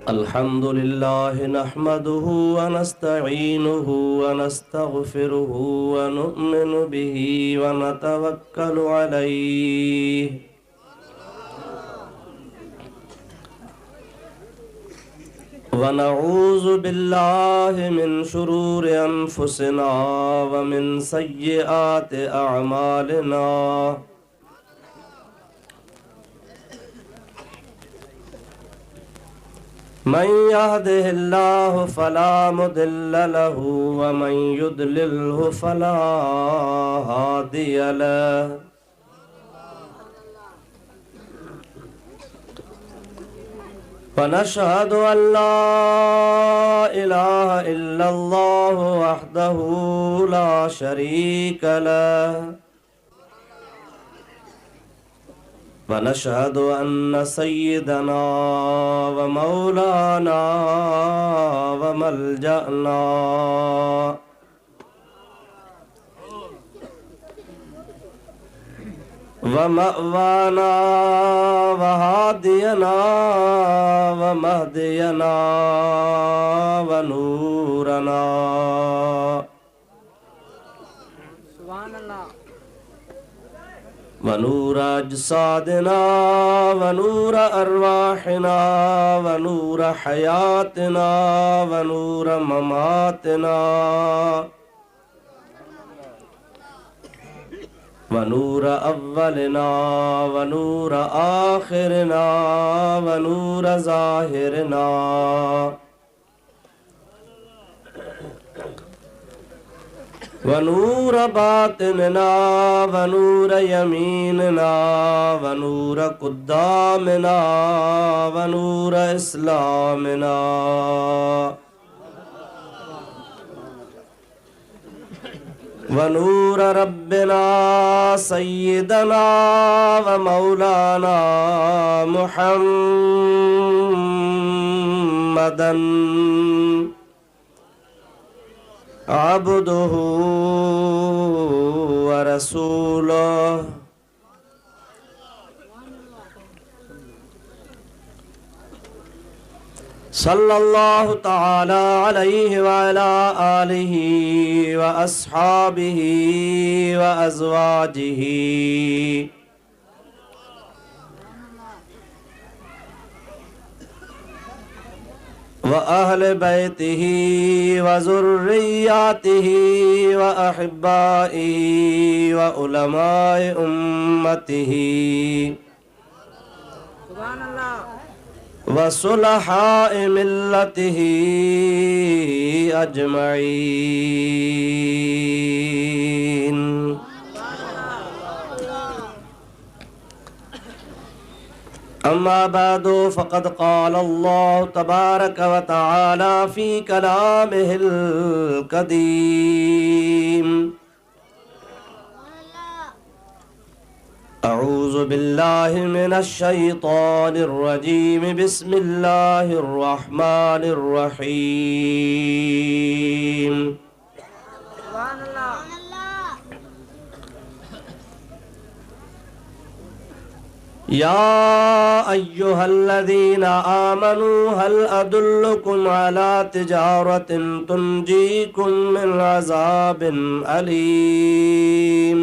अल्हम्दुलिल्लाह नहमदुहु व नस्तईनुहु व नस्तगफिरुहु व नु'मिनु बिही व नतवक्कलु अलैहि व नऊज़ु बिल्लाहि मिन शुरूरि अनफुसिना व मिन सय्यिआति अअमालिना मन यहदिहिल्लाहु फला मुदिल्ल लहु व मन युद्लिल्हु फला हादिय लहु व नशहदु अल्ला इलाहा इल्लल्लाहु वहदहु ला शरीक लहु वनशहदु अन्न सय्यदना व मौलाना व मल्जअना व मअवाना व हादियना व महदियना व नूरना व नूर अजसादिना व नूर अरवाहिना व नूर हयातिना व नूर ममातिना व नूर अव्वलिना व नूर आखिरिना व नूर ज़ाहिरिना व नूर बातिनना व नूर यमीनना व नूर कुद्दामिना व नूर इस्लामिना व नूर रब्बिना सय्यदना व मौलाना मुहम्मदन अब्दुहु व रसूलुहु सल्लल्लाहु तआला अलैहि व अला आलिहि व अस्हाबिहि व अज़वाजिहि व अहले बैतिही व ज़ुर्रिय्यातिही व अहिब्बाइही व उलमाए उम्मतिही व सुलहाए मिल्लतिही अजमईन। अम्मा बादो फ़क़द क़ाल अल्लाहु तबारक व तआला फ़ी कलामिहिल क़दीम अऊज़ु बिल्लाहि मिनश शैतानिर रजीम बिस्मिल्लाहिर रहमानिर रहीम। या अय्युहल्लज़ीना आमनू हल अदुल्लुकुम अला तिजारतिन तुंजीकुम मिन अज़ाबिन अलीम।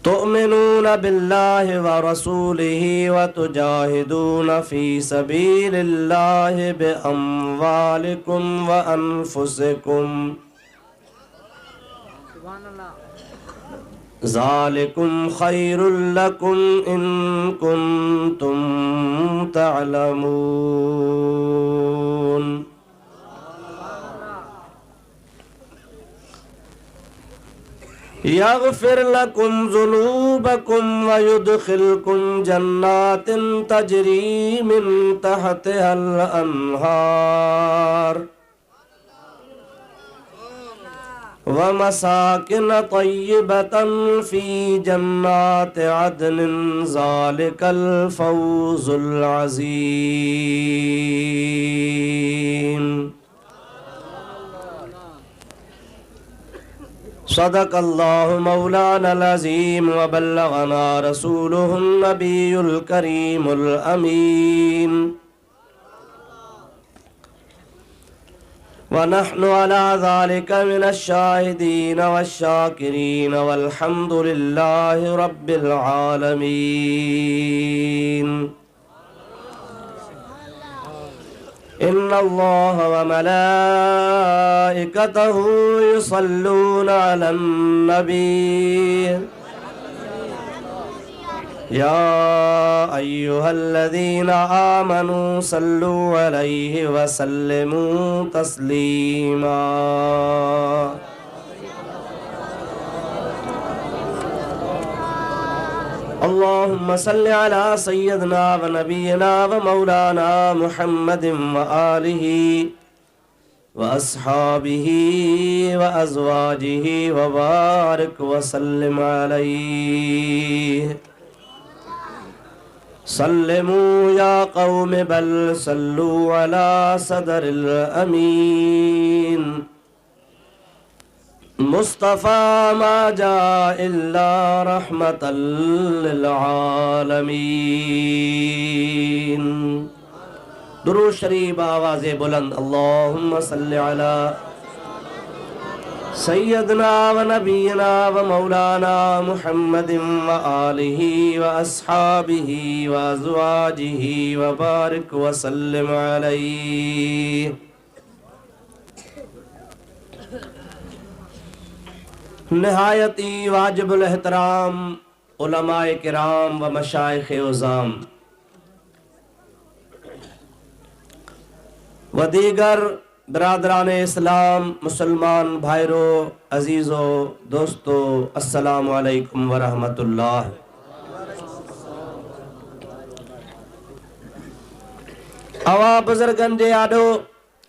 तुअमिनून बिल्लाहि व रसूलिहि व तुजाहिदून फी सबीलिल्लाहि बिअम्वालिकुम व अनफुसिकुम ज़ालिकुम खैरुल लकुम इन कुन्तुम तअलमून। यग़फ़िर लकुम ज़ुनूबकुम व युदख़िलकुम जन्नातिन तजरी मिन तहतिहल अन्हार व मसाकिन तय्यबतन फ़ी जन्नाति अदनिन ज़ालिकल फ़ौज़ुल अज़ीम। सदक़ल्लाहु मौलानल अज़ीम व बल्लगना रसूलुहुन नबियुल करीमुल अमीन व नहनु अला ज़ालिका मिनश शाहिदीन वश्शाकिरीन वल्हम्दुलिल्लाहि रब्बिल आलमीन। इन्नल्लाह व मलाइकतहु युसल्लूना अलन नबी या अय्युहल्लज़ीना आमनू सल्लू अलैहि व सल्लिमू तस्लीमा। अल्लाहुम्मा सल्लि अला सय्यदना व नबियना व मौलाना मुहम्मदिन व आलिहि व अस्हाबिहि व अज़वाजिहि व बारिक व सल्लिम अलैहि। सल्लिमू या कौम बल सल्लू अला सदरिल अमीन। मुस्तफ़ा मा जा इल्ला रहमतल लिल आलमीन। दुरूद शरीफ आवाज़े बुलंद। अल्लाहुम्मा सल्लि अला सय्यदना व नबीना व मौलाना मुहम्मदिन व आलिहि व अस्हाबिहि व अज़वाजिहि व बारिक व सल्लिम अलैहि। निहायती वाजिबुल एहतराम उलमाए किराम व मशाइख़े उज़ाम व दीगर बिरादरान इस्लाम मुसलमान भाइरों अजीज़ों दोस्तों अस्सलामु अलैकुम व रहमतुल्लाह। अवा बुज़ुर्गन जे आॾो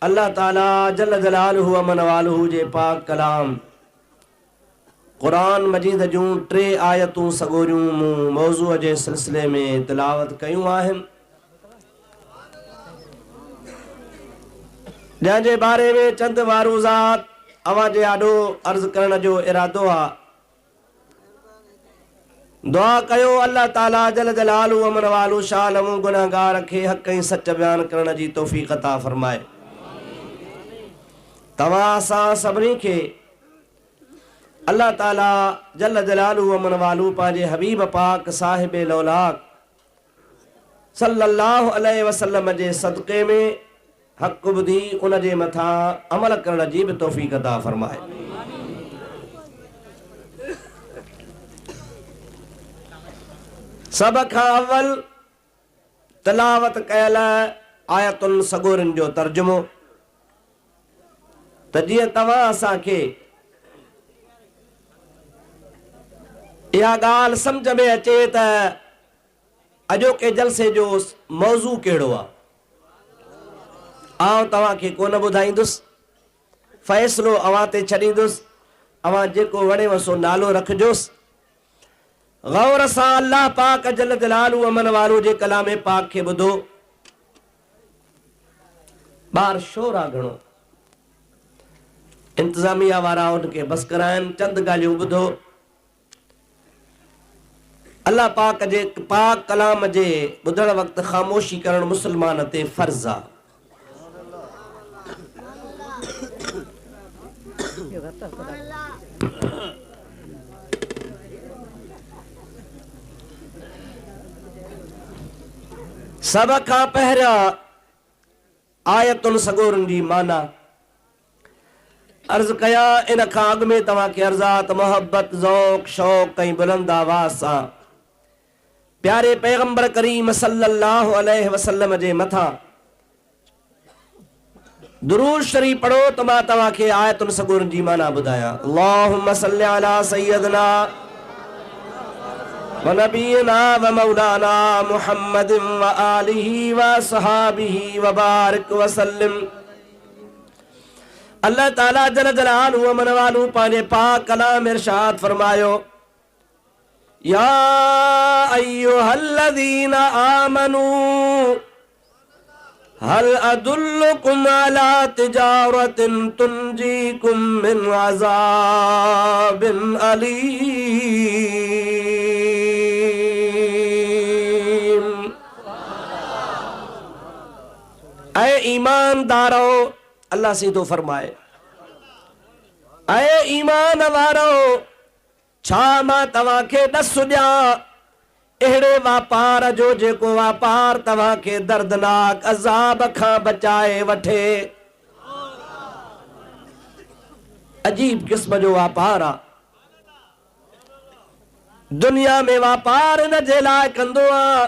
अल्लाह ताला जल जलालुहु व मन वालुहु जे पाक कलाम क़ुरान मजीद जूं 3 आयतूं सगोरियूं मूं मौज़ूअ जे सिलसिले में तिलावत कयूं आहिनि, जंहिंजे बारे में चंद वारूज़ात अवां जे आॾो अर्ज़ करण जो इरादो आहे। दुआ कयो अल्लाह ताला जल जलालु व मन वालु शालमु गुनहगार खे हक़ ऐं सच बयान करण जी तौफ़ीक़ अता फ़रमाए। तव्हां असां सभिनी खे अल्लाह ताला जल जलालु व मन वालु पंहिंजे हबीब पाक साहिब लौलाक सल्लल्लाहु अलैहि वसल्लम जे सदक़े में हक़ ॿुधी उन जे मथां अमल करण जी बि तौफ़ीक़ अता फ़रमाए। सभ खां अव्वल तिलावत कयल आयतुनि सगोरनि जो तर्जुमो त जीअं तव्हां असांखे इहा ॻाल्हि सम्झ में अचे त अॼोके जलसे जो मौज़ू कहिड़ो आहे। आउं तव्हांखे कोन ॿुधाईंदुसि, फ़ैसिलो अवां ते छॾींदुसि, अवां जेको वणेव सो नालो रखिजोसि। गौर सां अल्लाह पाक जल जलालु व मन वालो जे कलाम पाक खे ॿुधो। ॿार शोर आहे घणो, इंतज़ामिया वारा उनखे बस कराइनि। चंद ॻाल्हियूं ॿुधो। अल्लाह पाक जे पाक कलाम जे ॿुधण वक़्तु ख़ामोशी करणु मुस्लमान ते फ़र्ज़ आहे। सब खां पहिरियां आयतुनि सगोरनि जी माना अर्ज़ कया। इन खां अॻु में तव्हांखे अर्ज़ात मोहब्बत ज़ौक़ शौक़ ऐं बुलंद आवाज़ सां प्यारे पैगंबर करीम सल्लल्लाहु अलैहि वसल्लम जे मथां दुरूद शरीफ पढ़ो त मां तव्हांखे आयतुनि सगोरनि जी माना ॿुधायां। अल्लाहुम्मा सल्लि अला सय्यदना व नबीना व मौलाना मुहम्मदिन व आलिहि व सहाबिहि व बारिक व सल्लिम। अल्लाह ताला जल जलालु व मन वालू पंहिंजे पाक कलाम इरशाद फरमायो, या अय्युहल्लज़ीना आमनू हल अदुल्लुकुम अला तिजारतिन तुंजीकुम मिन अज़ाबिन अलीम। ऐ ईमानदारो, अल्लाह सीधो फरमाए, ऐ ईमान वारो, छा मां तव्हांखे न सुञा अहिड़े वापार जो जेको वापार तव्हांखे दर्दनाक अज़ाब खां बचाए वठे। अजीब किस्म जो वापार आहे। दुनिया में वापार इन जे लाइ कंदो आहे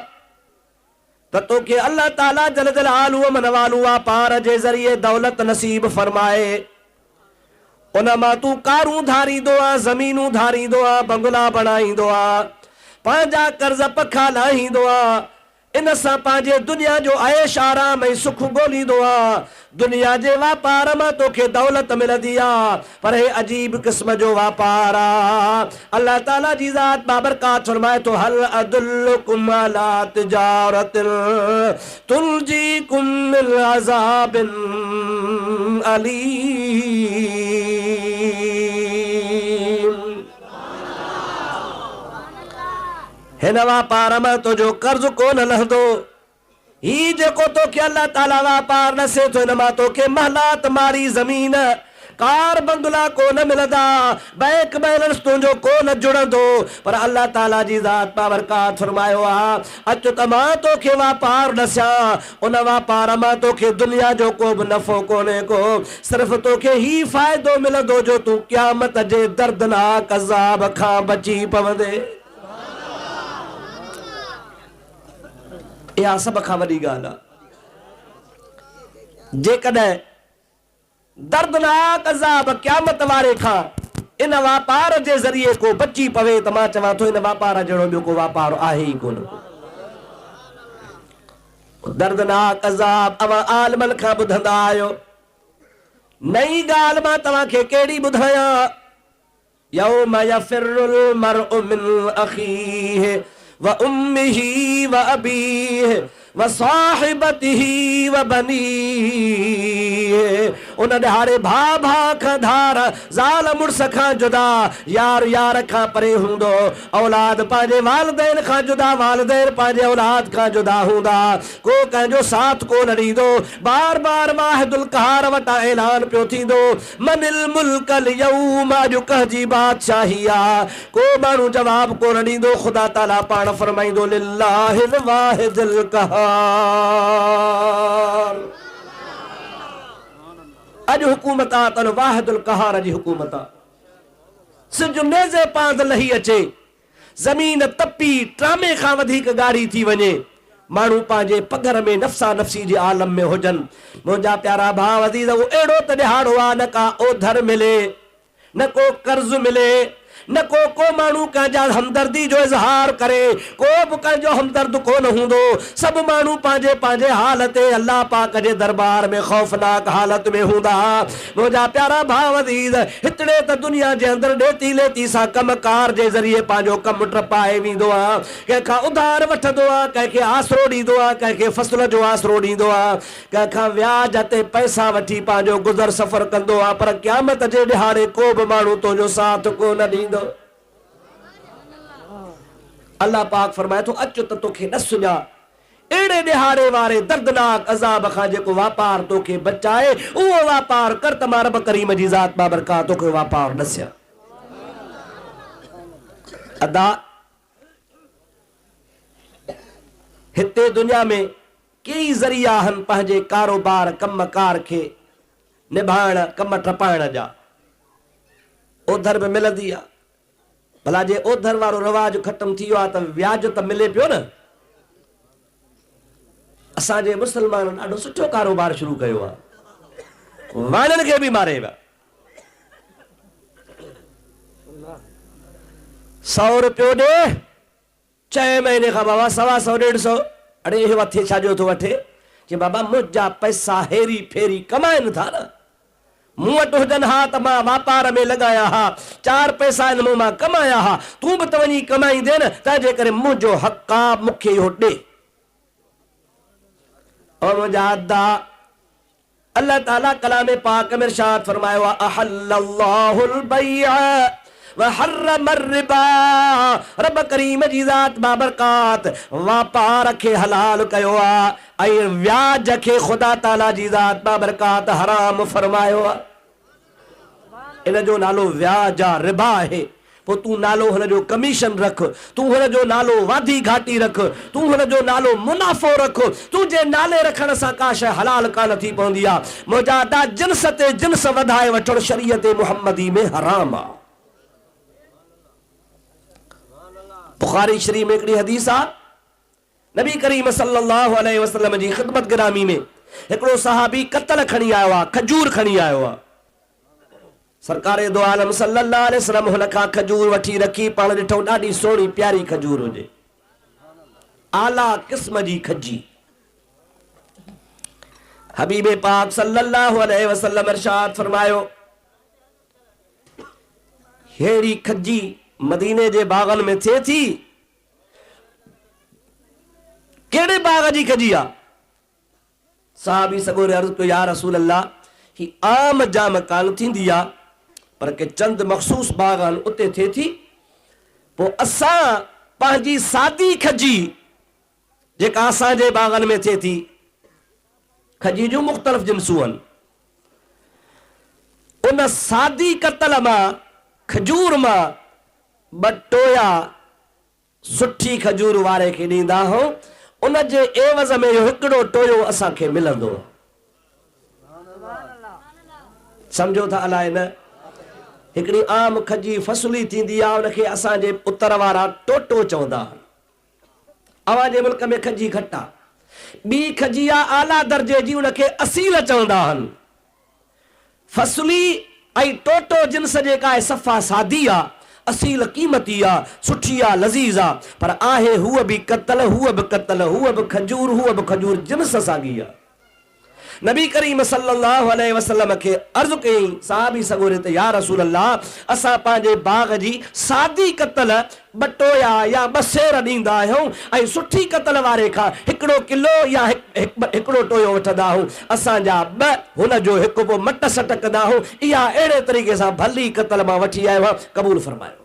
त तोखे अल्लाह ताला जल जलालू मनवालू वापार जे ज़रिए दौलत नसीब फरमाए। उन मां तू कारूं धारींदो आहे, ज़मीनूं धारींदो आहे, बंगला बणाईंदो आहे, पंहिंजा कर्ज पखा लाहींदो आहे। इन सां पंहिंजे दुनिया जो ऐश आराम ऐं सुख ॻोल्हींदो आहे। दुनिया जे वापार मां तोखे दौलत मिलंदी आहे, पर हे अजीब क़िस्म जो वापार आहे। अल्लाह ताला जी ज़ात बाबरकात फरमाए थो, हल अदुल्लुकुम अला तिजारतिन तुंजीकुम मिन अज़ाबिन अलीम। हिन वापार में तुझो कर्ज कोन लहंदो। ही जेको तोखे अल्लाह ताला वापार नसे थो, हिन मां तोखे महलात मारी ज़मीन कार बंगला कोन मिलंदा, बैंक बैलेंस तुंहिंजो कोन जुड़ंदो। पर अल्लाह ताला जी ज़ात बाबरकात फरमायो आहे, अचु त मां तोखे वापार नसियां। उन वापार मां तोखे दुनिया जो को बि नफ़ो कोन्हे को, सिर्फ़ तोखे ही फ़ाइदो मिलंदो जो तूं क़यामत जे दर्दनाक अज़ाब खां बची पवंदे। इहा सभ खां वॾी ॻाल्हि आहे। जेकॾहिं दर्दनाक अज़ाब क़यामत वारे खां इन वापार जे ज़रिए को बची पवे त मां चवां थो इन वापार जहिड़ो ॿियो को वापार आहे ई कोन। दर्दनाक अज़ाब अवां आलिमनि खां ॿुधंदा आहियो। नई ॻाल्हि मां तव्हांखे कहिड़ी ॿुधायां? यौम यफ़िरुल मर्उ मिन अख़ीहि व उम्मिही व अबीहि व साहिबतिही व बनीहि। उन ॾिहाड़े भाउ भाउ खां धार, ज़ाल मुड़स खां जुदा, यार यार खां परे हूंदो, औलाद पंहिंजे वालिदैन खां जुदा, वालिदैन पंहिंजे औलाद खां जुदा हूंदा, को कंहिंजो साथ कोन ॾींदो। बार बार वाहिदुल क़हार वटां ऐलान पियो थींदो, मनिल मुल्कल यौम, अॼु कंहिंजी बादशाही आहे। को माण्हू जवाब कोन ॾींदो। ख़ुदा ताला पाण फरमाईंदो, लिल्लाहिल वाहिदिल क़हार। अॼु हुकूमत आहे त वाहिदुल क़हार जी हुकूमत आहे। सिज नेज़े पांध लही अचे, ज़मीन तपी ट्रामे खां वधीक ॻाढ़ी थी वञे, माण्हू पंहिंजे पघर में नफ़्सा नफ़्सी जे आलम में हुजनि। मुंहिंजा प्यारा भाउ अज़ीज़, उहो अहिड़ो त ॾिहाड़ो आहे, न का ओधर मिले, न को कर्ज़ मिले, न को माण्हू कंहिंजा हमदर्दी जो इज़हार करे, को बि कंहिंजो हमदर्द कोन हूंदो। सभु माण्हू पंहिंजे पंहिंजे हाल ते अल्लाह पाक जे दरबार में ख़ौफ़नाक हालत में हूंदा। मुंहिंजा प्यारा भाउ अज़ीज़, हितड़े त दुनिया जे अंदरि ॾेती लेती सां कमकार जे ज़रिए पंहिंजो कमु टपाए वेंदो आहे। कंहिंखां उधार वठंदो आहे, कंहिंखे आसरो ॾींदो आहे, कंहिंखे फ़सुल जो आसरो ॾींदो आहे, कंहिंखां व्याज ते पैसा वठी पंहिंजो गुज़र सफ़र कंदो आहे। पर क़यामत जे ॾिहाड़े को बि माण्हू तुंहिंजो साथ कोन ॾींदो। अल्लाह पाक फरमाए थो, अचु त तोखे न सुञा अहिड़े ॾिहाड़े वारे दर्दनाक अज़ाब खां जेको वापार तोखे बचाए, उहो वापार कर त मां रब करीम जी ज़ात बाबरकात तोखे वापार नसिया। अदा हिते दुनिया में कई ज़रिया आहिनि पंहिंजे कारोबार कमकार खे निभाइण, कम टपाइण जा। ओधर बि मिलंदी आहे। भला जे ओधर वारो रवाज ख़त्म थी वियो आहे त व्याज त मिले पियो न। असांजे मुस्लमाननि ॾाढो सुठो कारोबार शुरू कयो आहे, वाणनि खे बि मारे विया। 100 रुपयो ॾे, 6 महीने खां बाबा 125 150। अड़े हे वथे छाजो थो वठे? कि बाबा मुंहिंजा पैसा हेरी फेरी कमाइनि था न, मूं वटि हुजनि हा त मां वापार में लॻाया हा, 4 पैसा हिन मूं मां कमाया हा, तूं बि त वञी कमाईंदे न, तंहिंजे करे मुंहिंजो हक़ आहे, मूंखे इहो ॾे। और मुजादा अल्लाह ताला कलाम पाक में इरशाद फरमाया वा अहल्लल्लाहुल बैअ व हर्रम रिबा। रब करीम जी ज़ात बाबरकात वापार खे हलाल कयो आ ऐं व्याज खे खुदा ताला जी ज़ात बाबरकात हराम फरमायो आ। इन जो नालो व्याज आ, रिबा है। पोइ तूं नालो हुन जो कमीशन रख, तूं हुन जो नालो वाधी घाटी रख, तूं हुन जो नालो मुनाफ़ो रख। तुंहिंजे नाले रखण सां का शइ हलाल कान थी पवंदी आहे। मुजादा जिन्स ते जिन्स वधाए वठणु शरीयत मुहम्मदी में हराम आहे। बुखारी शरीफ में हिकिड़ी हदीस आहे, नबी करीम सल्लल्लाहु अलैहि वसल्लम जी ख़िदमत गिरामी में हिकिड़ो सहाबी कतल खणी आयो आहे, खजूर खणी आयो आहे। सरकारे दो आलम सल्लल्लाहु अलैहि वसल्लम हुन खां खजूर वठी रखी। पाण ॾिठो ॾाढी सोहणी प्यारी खजूर हुजे, आला क़िस्म जी खजी। हबीब पाक सल्लल्लाहु अलैहि वसल्लम इरशाद फरमायो हेड़ी खजी मदीने जे बागन में थिए थी। केड़े बाग जी खजी आ? साहबी सगोरे अर्ज़ कयो या रसूल अल्लाह, ही आम जाम कान थींदी आ, पर के चंद मखसूस बागान उते थे थी। पो असां पंहिंजी सादी खजी जेका असांजे बागन में थे थी, खजी जूं मुख़्तलिफ़ जिन्सूं आहिनि, उन सादी कतल मां खजूर मां ॿ टोया सुठी खजूर वारे खे ॾींदा हो। उन जे एवज़ में हिकिड़ो टोयो असांखे मिलंदो। सम्झो था अलाए न? हिकिड़ी आम खजी फसली थींदी आहे, उनखे असांजे उतर वारा टोटो चवंदा आहिनि। अवांजे मुल्क में खजी खटा। ॿी खजी आहे आला दर्जे जी, उनखे असील चवंदा आहिनि। फसली ऐं टोटो जिन्स जेका आहे सफ़ा सादी आहे, असील क़ीमती आहे, सुठी आहे, लज़ीज़ आहे, पर आहे हूअ बि कतल, हूअ बि कतल, हूअ बि खजूर जिन्स साॻी आहे। नबी करीम सल्लल्लाहु अलैहि वसल्लम के अर्ज़ कई साहबी सगोरे ते या रसूल अल्लाह, असां पंहिंजे बाग जी सादी कतल ॿ टोया या ॿ सेर ॾींदा आहियूं ऐं सुठी कतल वारे खां हिकिड़ो किलो या हिकिड़ो टोयो वठंदा आहियूं। असांजा ॿ हुन जो हिकु पोइ मट सट कंदा आहियूं। इहा अहिड़े तरीक़े सां भली कतल मां वठी आयो आहे। क़बूल फरमायो।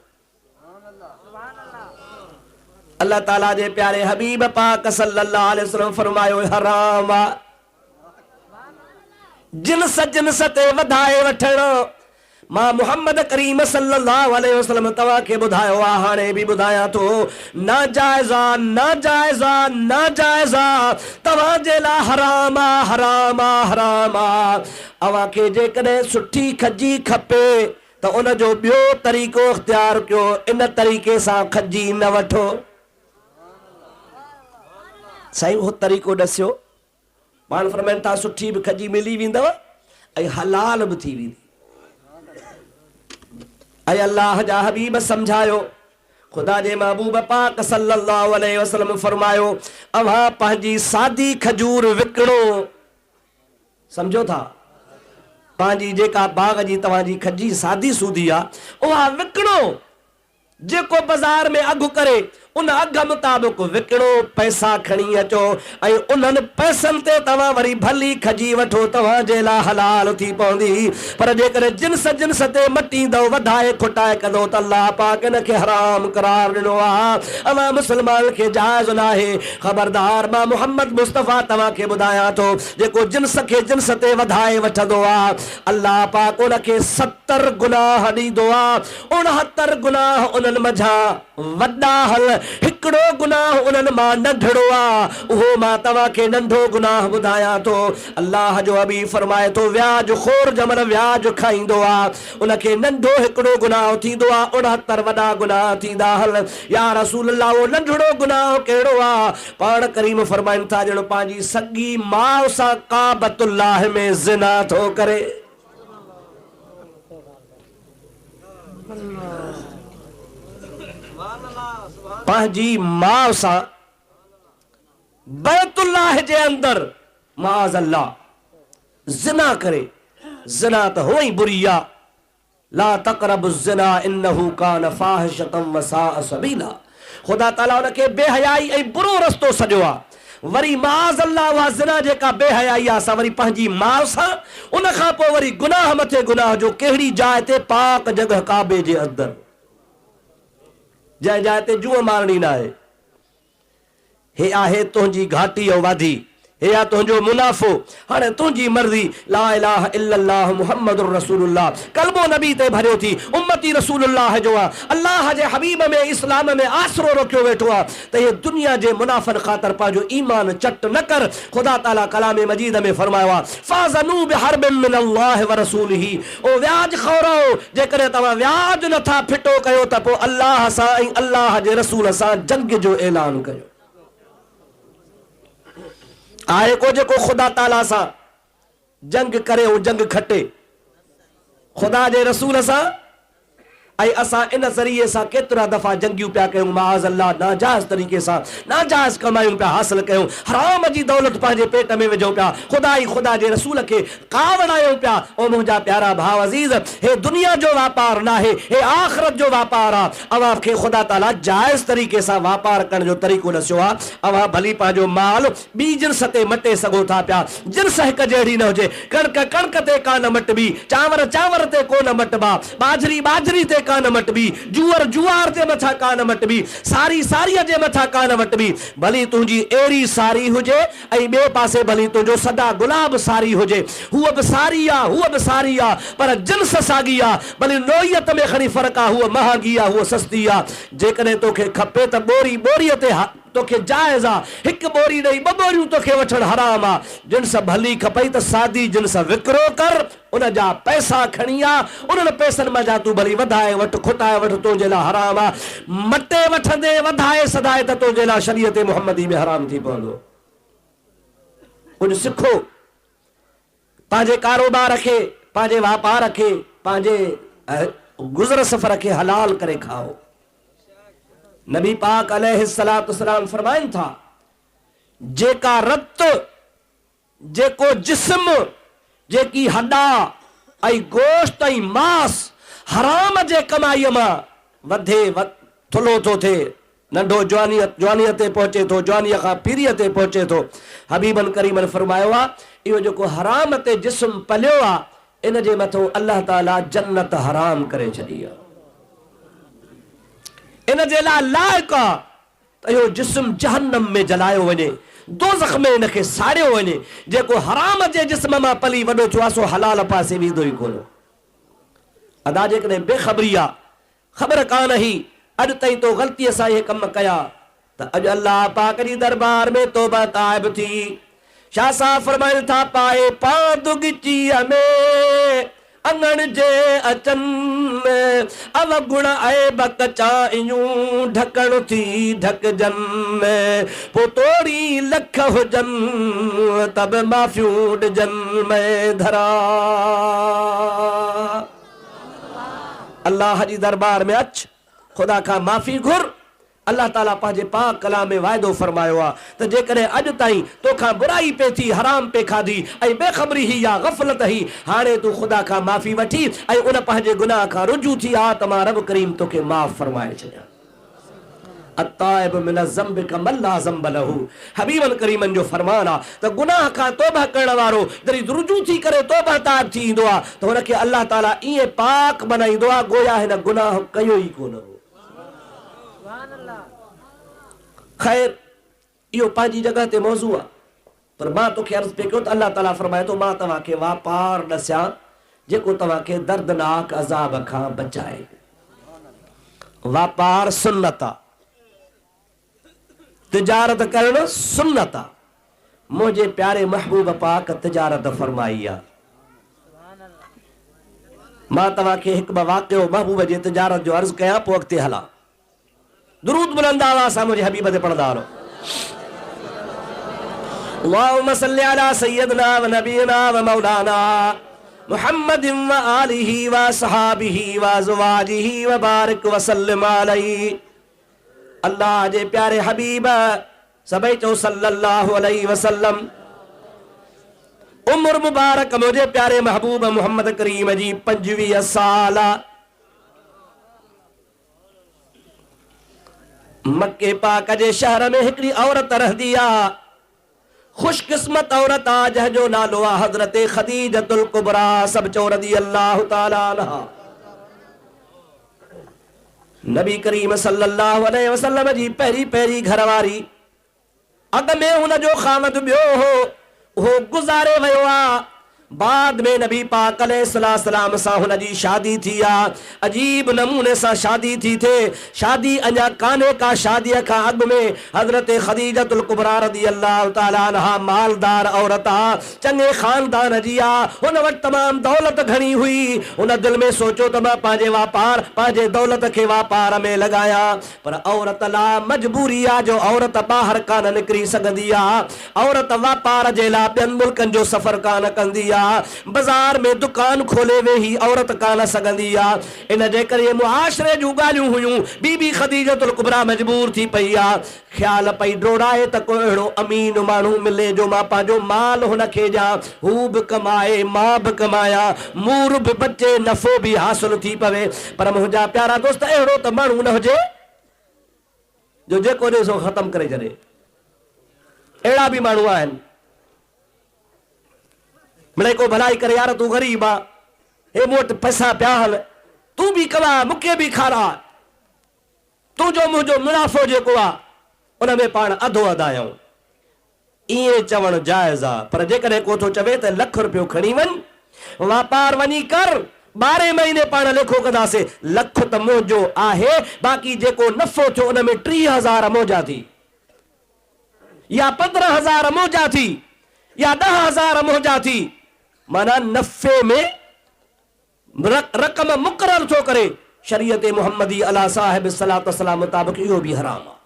अल्लाह ताला जे प्यारे हबीब पाक सल्लल्लाहु अलैहि वसल्लम फरमायो हराम आहे जिन्स जिन्स ते वधाए वठणु। मां मुहम्मद करीम सल्लल्लाहु अलैहि वसल्लम तव्हां खे ॿुधायो आहे, हाणे बि ॿुधायां थो, नाजाइज़ आहे, नाजाइज़ आहे, नाजाइज़ आहे, तव्हां जे लाइ हराम आहे, हराम आहे, हराम आहे। अव्हां खे जेकॾहिं सुठी खजी खपे त उन जो ॿियो तरीक़ो इख्तियार कयो, इन तरीक़े सां खजी न वठो। साईं उहो तरीक़ो ॾसियो। पाण फरमाइनि था सुठी बि खजी मिली वेंदव ऐं हलाल बि थी वेंदी। ऐं अल्लाह जा हबीब समझायो, खुदा जे महबूब पाक सल्लल्लाहु अलैहि वसल्लम फरमायो, अव्हां पंहिंजी सादी खजूर विकिणो। समझो था, पंहिंजी जेका बाग जी तव्हांजी खजी सादी सूदी आहे उहा विकिणो। जेको बाज़ार में अघु करे उन अघ मुताबिक विकिणो, पैसा खणी अचो ऐं उन्हनि पैसनि ते तव्हां वरी भली खजी वठो, तव्हांजे लाइ हलाल थी पवंदी। पर जेकॾहिं जिन्स जिन्स ते मटींदो, वधाए खुटाए कंदो त अल्लाह पाक इन खे हराम करार ॾिनो आहे। अवां मुस्लमान खे जाइज़ न आहे। ख़बरदार, मां मुहम्मद मुस्तफ़ा तव्हां खे ॿुधायां थो, जेको जिन्स खे जिन्स ते वधाए वठंदो आहे, अल्लाह पाक उन खे 70 गुनाह ॾींदो आहे। 69 गुनाह उन्हनि मंझां वॾा हल, हिकिड़ो गुनाह उन्हनि मां नंढड़ो आहे। उहो मां तव्हां खे नंढो गुनाह ॿुधायां थो। अल्लाह जो हबीब फरमाए थो, व्याज खोर जमल व्याज खाईंदो आहे उनखे नंढो हिकिड़ो गुनाह थींदो आहे, 69 वॾा गुनाह थींदा हल। या रसूल अल्लाह, उहो नंढड़ो गुनाह कहिड़ो आहे? पाण करीम फरमाइनि था, ॼणो पंहिंजी सॻी माउ सां काबतुल्लाह में ज़िना थो करे। पंहिंजी माउ सां बैतुल्लाह जे अंदर माज़ अल्लाह ज़िना करे। ज़िना त हो ई बुरी आहे। ला तक़रबु ज़िना इन्नहु कान फ़ाहिशतन व साअ सबीला। खुदा ताला उनखे बेहयाई ऐं बुरो रस्तो सॼो आहे। वरी माज़ अल्लाह वा ज़िना जेका बेहयाई आहे असां वरी पंहिंजी माउ सां, उन खां पोइ वरी गुनाह मथे गुनाह जो, कहिड़ी जाइ ते? पाक जगह काबे जे अंदरि, जंहिं जाइ ते जूअ मारणी न आहे। हे आहे तुंहिंजी घाटी ऐं वाधी, हे आहे तुंहिंजो मुनाफ़ो। हाणे तुंहिंजी मर्ज़ी, ला इलाहा इल्लल्लाह मुहम्मदुर रसूलुल्लाह, कलमो नबी ते भरियो थी, उम्मती रसूलुल्लाह जो आहे, अल्लाह जे हबीब में इस्लाम में आसरो रखियो वेठो आहे त हे दुनिया जे मुनाफ़नि ख़ातिर पंहिंजो ईमान चट न कर। ख़ुदा ताला कलाम मजीद में फरमायो आहे, फ़ाज़नू बिहर्बिन मिनल्लाहि व रसूलिही, ओ व्याज खौरो, जेकॾहिं तव्हां व्याज नथा फिटो कयो त पोइ अल्लाह सां ऐं अल्लाह जे रसूल सां जंग जो ऐलान कयो। आहे को जेको ख़ुदा ताला सां जंग करे ऐं जंग खटे? ख़ुदा जे रसूल सां। ऐं असां इन ज़रिए सां केतिरा दफ़ा जंगियूं पिया कयूं, माज़ अल्लाह, नाजाइज़ तरीक़े सां नाजाइज़ कमायूं पिया हासिल कयूं, हराम जी दौलत पंहिंजे पेट में विझूं पिया, ख़ुदा जे रसूल खे कावड़ायूं पिया। ओ मुंहिंजा प्यारा भाउ अज़ीज़, हे दुनिया जो वापार न आहे, हे आख़िरत जो वापार आहे। अव्हां खे ख़ुदा ताला जाइज़ तरीक़े सां वापार करण जो तरीक़ो ॾसियो आहे। अव्हां भली पंहिंजो माल ॿी जिन्स ते मटे सघो था पिया, जिन्स हिक जहिड़ी न हुजे, कणक कणक ते कान मटबी, चांवर चांवर ते कोन मटबा, बाजरी बाजरी ते कान मटबी, जुअर जुआर जे मथा कान मटबी, सारी सारीअ जे मथा कान मटबी। भली तुंहिंजी अहिड़ी सारी हुजे ऐं ॿिए पासे भली तुंहिंजो सदा गुलाब सारी हुजे, हूअ बि सारी आहे, हूअ बि सारी आहे, पर जिन्स साॻी आहे। भली नोयत में खणी फ़र्क़ु आहे, हूअ महांगी आहे, हूअ सस्ती आहे। जेकॾहिं तोखे खपे त ॿोरी ॿोरीअ ते तोखे जाइज़ आहे, हिकु ॿोरी ॾेई ॿ ॿोरियूं तोखे वठणु हराम आहे। जिन्स भली खपई त सादी जिन्स विकिरो कर, उन जा पैसा खणी आ, उन्हनि पैसनि मां जा तूं भली वधाए वठि, खुटाए वठि, तुंहिंजे लाइ हराम आहे। मटे वठंदे वधाए सदाए त तुंहिंजे लाइ शरीयत मुहम्मदी में हराम थी पवंदो। कुझु सिखो, पंहिंजे कारोबार खे, पंहिंजे वापार खे, पंहिंजे गुज़र सफ़र खे हलाल करे खाओ। नबी पाक अलैहिस्सलातु वस्सलाम फरमाइनि था, जेका रत, जेको जिस्म, जेकी हॾा ऐं गोश्त ऐं मांस हराम जे कमाईअ मां वधे थुलो थो थिए, नंढो जवानीअ ते पहुचे थो, जवानीअ खां पीरीअ ते पहुचे थो। हबीबन करीमन फरमायो आहे, इहो जेको हराम ते जिस्म पलियो आहे, इन जे मथां अल्लाह ताला जन्नत हराम करे छॾी आहे। इन जे लाइ लाइक़ु आहे त इहो जिस्म जहन्नम में जलायो वञे, दोज़ख में इनखे साड़ियो वञे। जेको हराम जे जिस्म मां पली वॾो थियो आहे, सो हलाल पासे वेंदो ई कोन। अदा जेकॾहिं बेख़बरी आहे, ख़बर कान हुई, अॼु ताईं तो ग़लतीअ सां इहे कम कया, त अॼु अल्लाह पाक जी दरबार में तौबा ताइब थी। शाह साहब फरमाइनि था, पाए पांदुगीअ में अंगण जे अचन में अव गुण आए बकचायूं ढकण थी ढकजन में, पो तोड़ी लख हुजन तब माफ़ियूं ॾिजन में धरा। अल्लाह जी दरबार में अच, खुदा का माफ़ी घुर। अल्लाह ताला पंहिंजे पाक कलाम में वाइदो फरमायो आहे त जेकॾहिं अॼु ताईं तोखां बुराई पे थी, हराम पे खाधी ऐं बेख़बरी ही या ग़फ़लत ही, हाणे तूं ख़ुदा खां माफ़ी वठी ऐं उन पंहिंजे गुनाह खां रुजू थी आ, त मां रब करीम तोखे माफ़ फरमाए छॾियां। अत्ताइब मिन ज़ंबि कमन ला ज़ंब लहू, हबीबन करीमन जो फरमान आहे त गुनाह खां तौबा करण वारो जॾहिं रुजू थी करे तौबा ताइब थी ईंदो आहे, त हुनखे अल्लाह ताला ईअं पाक बनाईंदो आहे गोया हिन गुनाह कयो ई कोन हो। ख़ैर, इहो पंहिंजी जगह ते मौज़ू आहे, पर मां तोखे अर्ज़ पे कयो त अल्लाह ताला फरमाए थो, मां तव्हांखे वापार ॾसियां जेको तव्हांखे दर्दनाक अज़ाब खां बचाए। वापार सुन्नत आहे, तिजारत करणु सुन्नत आहे। मुंहिंजे प्यारे महबूब पाक तिजारत फरमाई आहे। मां तव्हांखे हिकु ॿ वाक़ियो महबूब जे तिजारत जो अर्ज़ कयां, पोइ अॻिते हलां। दुरूद बुलंद आवाज़ सां मुंहिंजे हबीब ते पढ़ंदा रहो। अल्लाहुम्मा सल्लि अला सय्यदना व नबीना व मौलाना मुहम्मदिन व आलिही व सहाबिही व अज़वाजिही व बारिक व सल्लिम अलैहि। अल्लाह जे प्यारे हबीब सभई चओ सल्लल्लाहु अलैहि वसल्लम। उम्र मुबारक मुंहिंजे प्यारे महबूब मोहम्मद करीम जी 25 साल। मक्के पाक जे शहर में हिकिड़ी औरत रहंदी आहे, खुशकिस्मत औरत आ जंहिंजो नालो आहे हज़रत ख़दीजतुल कुबरा सब चो रज़ियल्लाहु ताला अन्हा। नबी करीम सल्लल्लाहु अलैहि वसल्लम जी पहिरीं पहिरीं घरवारी, अॻ में हुनजो ख़ावंद ॿियो हो, उहो गुज़ारे वियो आहे। बाद में नबी पाक अलैहिस्सलाम सां हुनजी शादी थी आहे। अजीब नमूने सां शादी थी थिए। शादी अञा कान्हे का, शादीअ खां अॻु में हज़रत ख़दीजतुल कुबरा रज़ियल्लाहु ताला अन्हा मालदार औरत आहे, चङे ख़ानदान जी आहे। हुन वटि तमामु दौलत घणी हुई। हुन दिलि में सोचियो त मां पंहिंजे वापार, पंहिंजे दौलत खे वापार में लॻायां, पर औरत लाइ मजबूरी आहे जो औरत ॿाहिरि कान निकिरी सघंदी आहे। औरत वापार जे लाइ ॿियनि मुल्कनि जो सफ़र कान कंदी आहे। बाज़ार में दुकान खोले वेही औरत कान सघंदी आहे। इन जे करे मुआशरे जूं ॻाल्हियूं हुयूं। बीबी ख़दीजतुल कुबरा मजबूर थी पई आहे। ख़्याल पई डोड़ाए त को अहिड़ो अमीन माण्हू मिले जो मां पंहिंजो माल हुनखे ॾियां, हू बि कमाए, मां बि कमायां, मूर बि बचे, नफ़ो बि हासिल थी पवे। पर मुंहिंजा प्यारा दोस्त, अहिड़ो त माण्हू न हुजे जो जेको ॾे सो ख़तम करे छॾे। अहिड़ा बि माण्हू आहिनि। मिड़े को भलाई करे, यार तूं ग़रीब आहे, हे मूं वटि पैसा पिया हल, तूं बि कमा, मूंखे बि खारा, तुंहिंजो मुंहिंजो मुनाफ़ो जेको आहे उन में पाण अधो अधायूं। ईअं चवणु जाइज़ आहे। पर जेकॾहिं को थो चवे त लख रुपयो खणी वञ, वापार वञी कर, 12 महीने पाण लेखो कंदासीं, लख त मुंहिंजो आहे, बाक़ी जेको नफ़ो थियो उन में 30,000 मुंहिंजा थी, या 15,000 मुंहिंजा थी, या 10,000 मुंहिंजा थी। माना नफ़े में रक़म मुक़रर थो करे। शरीयत मुहम्मदी अला साहिब सलात वसलाम मुताबिक़ इहो बि हराम आहे।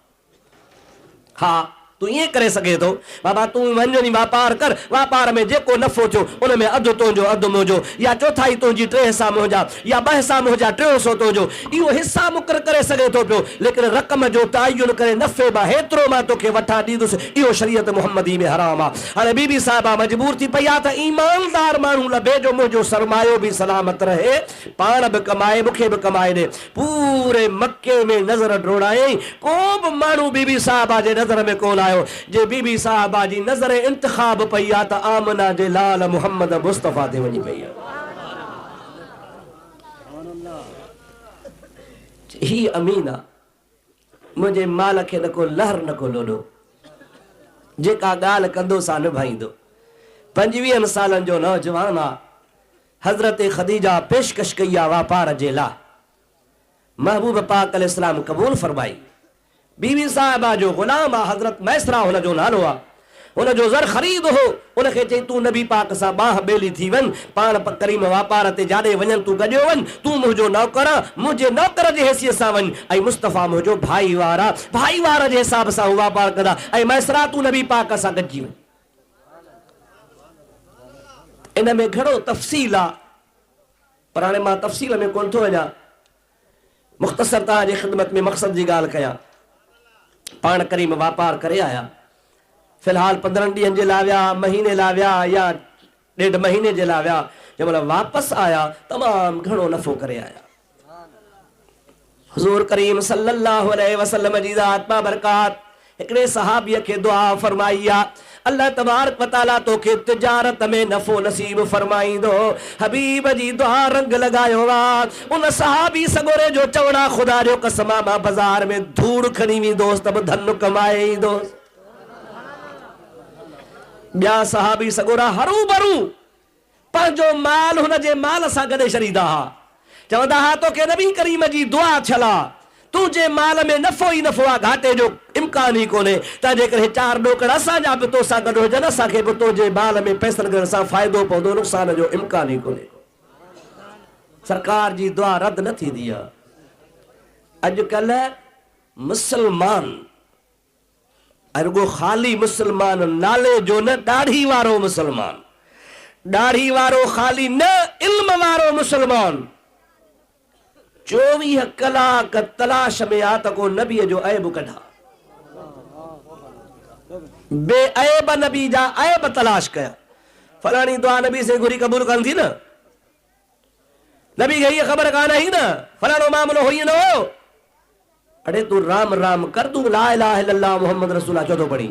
हा, तूं ईअं करे सघे थो, बाबा तूं वञ वापार कर, वापार में जेको नफ़ो थियो उन में अधु तुंहिंजो अधु मुंहिंजो, या चौथाई तुंहिंजी, 3 हिसा मुंहिंजा, या 2 हिसा मुंहिंजा, 300 तुंहिंजो। इहो हिसा मुक़रर करे सघे थो पियो, लेकिन रक़म जो तयन करे नफ़े मां हेतिरो मां तोखे वठां ॾींदुसि, इहो शरीयत मुहम्मदी में हराम आहे। हाणे बीबी साहिबा मजबूर थी पई आहे त ईमानदार माण्हू लभे जो मुंहिंजो सरमायो बि सलामत रहे, पाण बि कमाए, मूंखे बि कमाए ॾे। पूरे मके में नज़र डोड़ाई, को बि माण्हू बीबी साहिबा जे नज़र में कोन आयो। जे बीबी साहिबा जी नज़र इंतखाब पई आहे त आमना जे लाल मुहम्मद मुस्तफ़ा ते वञी पई आहे। ही अमीन आहे, मुंहिंजे माल खे न को लहर न को लोॾो, जेका ॻाल्हि कंदो सा निभाईंदो। 25 सालनि जो नौजवान आहे। हज़रत ख़दीजा पेशकश कई आहे वापार जे लाइ। महबूब पाक अलैहिस्सलाम क़बूल फरमाई। बीबी साहिबा जो ग़ुलाम आहे, हज़रत मैसरा हुनजो नालो आहे। हुनजो ज़र ख़रीद हो। उनखे चई तूं नबी पाक सां बाह ॿेली थी वञ, पाण करीम वापार ते जाॾे वञनि तूं गॾियो वञ, तूं मुंहिंजो नौकर, मुंहिंजे नौकर जे हैसियत सां वञ, ऐं मुस्तफ़ा मुंहिंजो भाई वारा, भाई वार जे हिसाब सां हू वापार कंदा, ऐं मैसरा तूं नबी पाक सां गॾिजी वञ। इन में घणो तफ़सील आहे, पर हाणे मां तफ़सील में कोन थो वञा। मुख़्तसर तव्हांजी ख़िदमत में मक़सद जी ॻाल्हि कयां। पाण करीम वापार करे आया, फ़िलहाल 15 ॾींहंनि जे लाइ विया, महीने लाइ विया, या 1.5 महीने जे लाइ विया। जंहिं महिल वापसि आया तमामु घणो नफ़ो करे आया। हुज़ूर करीम सल्लल्लाहु अलैहि वसल्लम जी ज़ात बाबरकात हिकिड़े सहाबीअ खे दुआ फरमाई आहे, अल्लाह तबारक व तआला तोखे तिजारत में नफ़ो नसीब फरमाईंदो। हबीब जी दुआ रंग लगायो आहे। उन सहाबी सगोरे जो चवणा, ख़ुदा जो कसम मां बाज़ार में धूड़ खणी वेंदोसि त बि धन कमाए ईंदोसि। ॿिया सहाबी सगोरा हरू भरू पंहिंजो माल हुनजे माल सां गॾे छॾींदा हुआ। चवंदा हुआ तोखे नबी करीम जी दुआ थियल आहे, तुंहिंजे माल में नफ़ो ई नफ़ो आहे, घाटे जो इम्कान ई कोन्हे। तंहिंजे करे 4 ॾोकड़ असांजा बि तो सां गॾु हुजनि, असांखे बि तुंहिंजे माल में पैसनि करण सां फ़ाइदो पवंदो, नुक़सान जो इम्कान ई कोन्हे। सरकार जी दुआ रद्द न थींदी आहे। अॼुकल्ह मुसलमान, रुगो ख़ाली मुसलमान नाले जो न, ॾाढ़ी वारो मुसलमान, ॾाढ़ी वारो ख़ाली न, इल्म वारो मुसलमान 24 कलाक तलाश में आ त को नबीअ जो ऐब कढा, बेऐब नबी जा ऐब तलाश कया। फलानी दुआ नबी से घुरी कबूल कान थी न, नबी खे हीअ ख़बर कान ही न, फलाणो मामलो हुई न हो। अरे तू राम राम कर, तू ला इलाहा इल्लल्लाह मुहम्मद रसूलुल्लाह छो थो पढ़ी?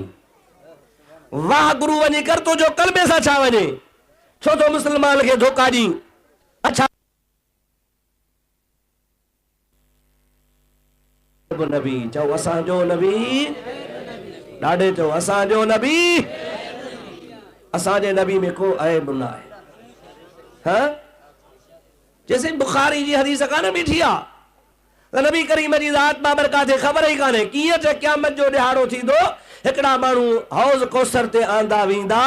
वाह गुरु वञी कर तो जो कलबे सां छा वञे छो तो मुसलमान खे धोखा ॾी अच्छा नबी चओ असांजो नबी ॾाढे चओ असांजो नबी असांजे नबी में को ऐब न आहे हाँ जैसे बुखारी जी हदीस कान बीठी आहे नबी करीम जी ज़ात बाबरकात खे ख़बर ई कान्हे कीअं त क़यामत जो ॾिहाड़ो थींदो हिकिड़ा माण्हू हौज़ कौसर ते आंदा वेंदा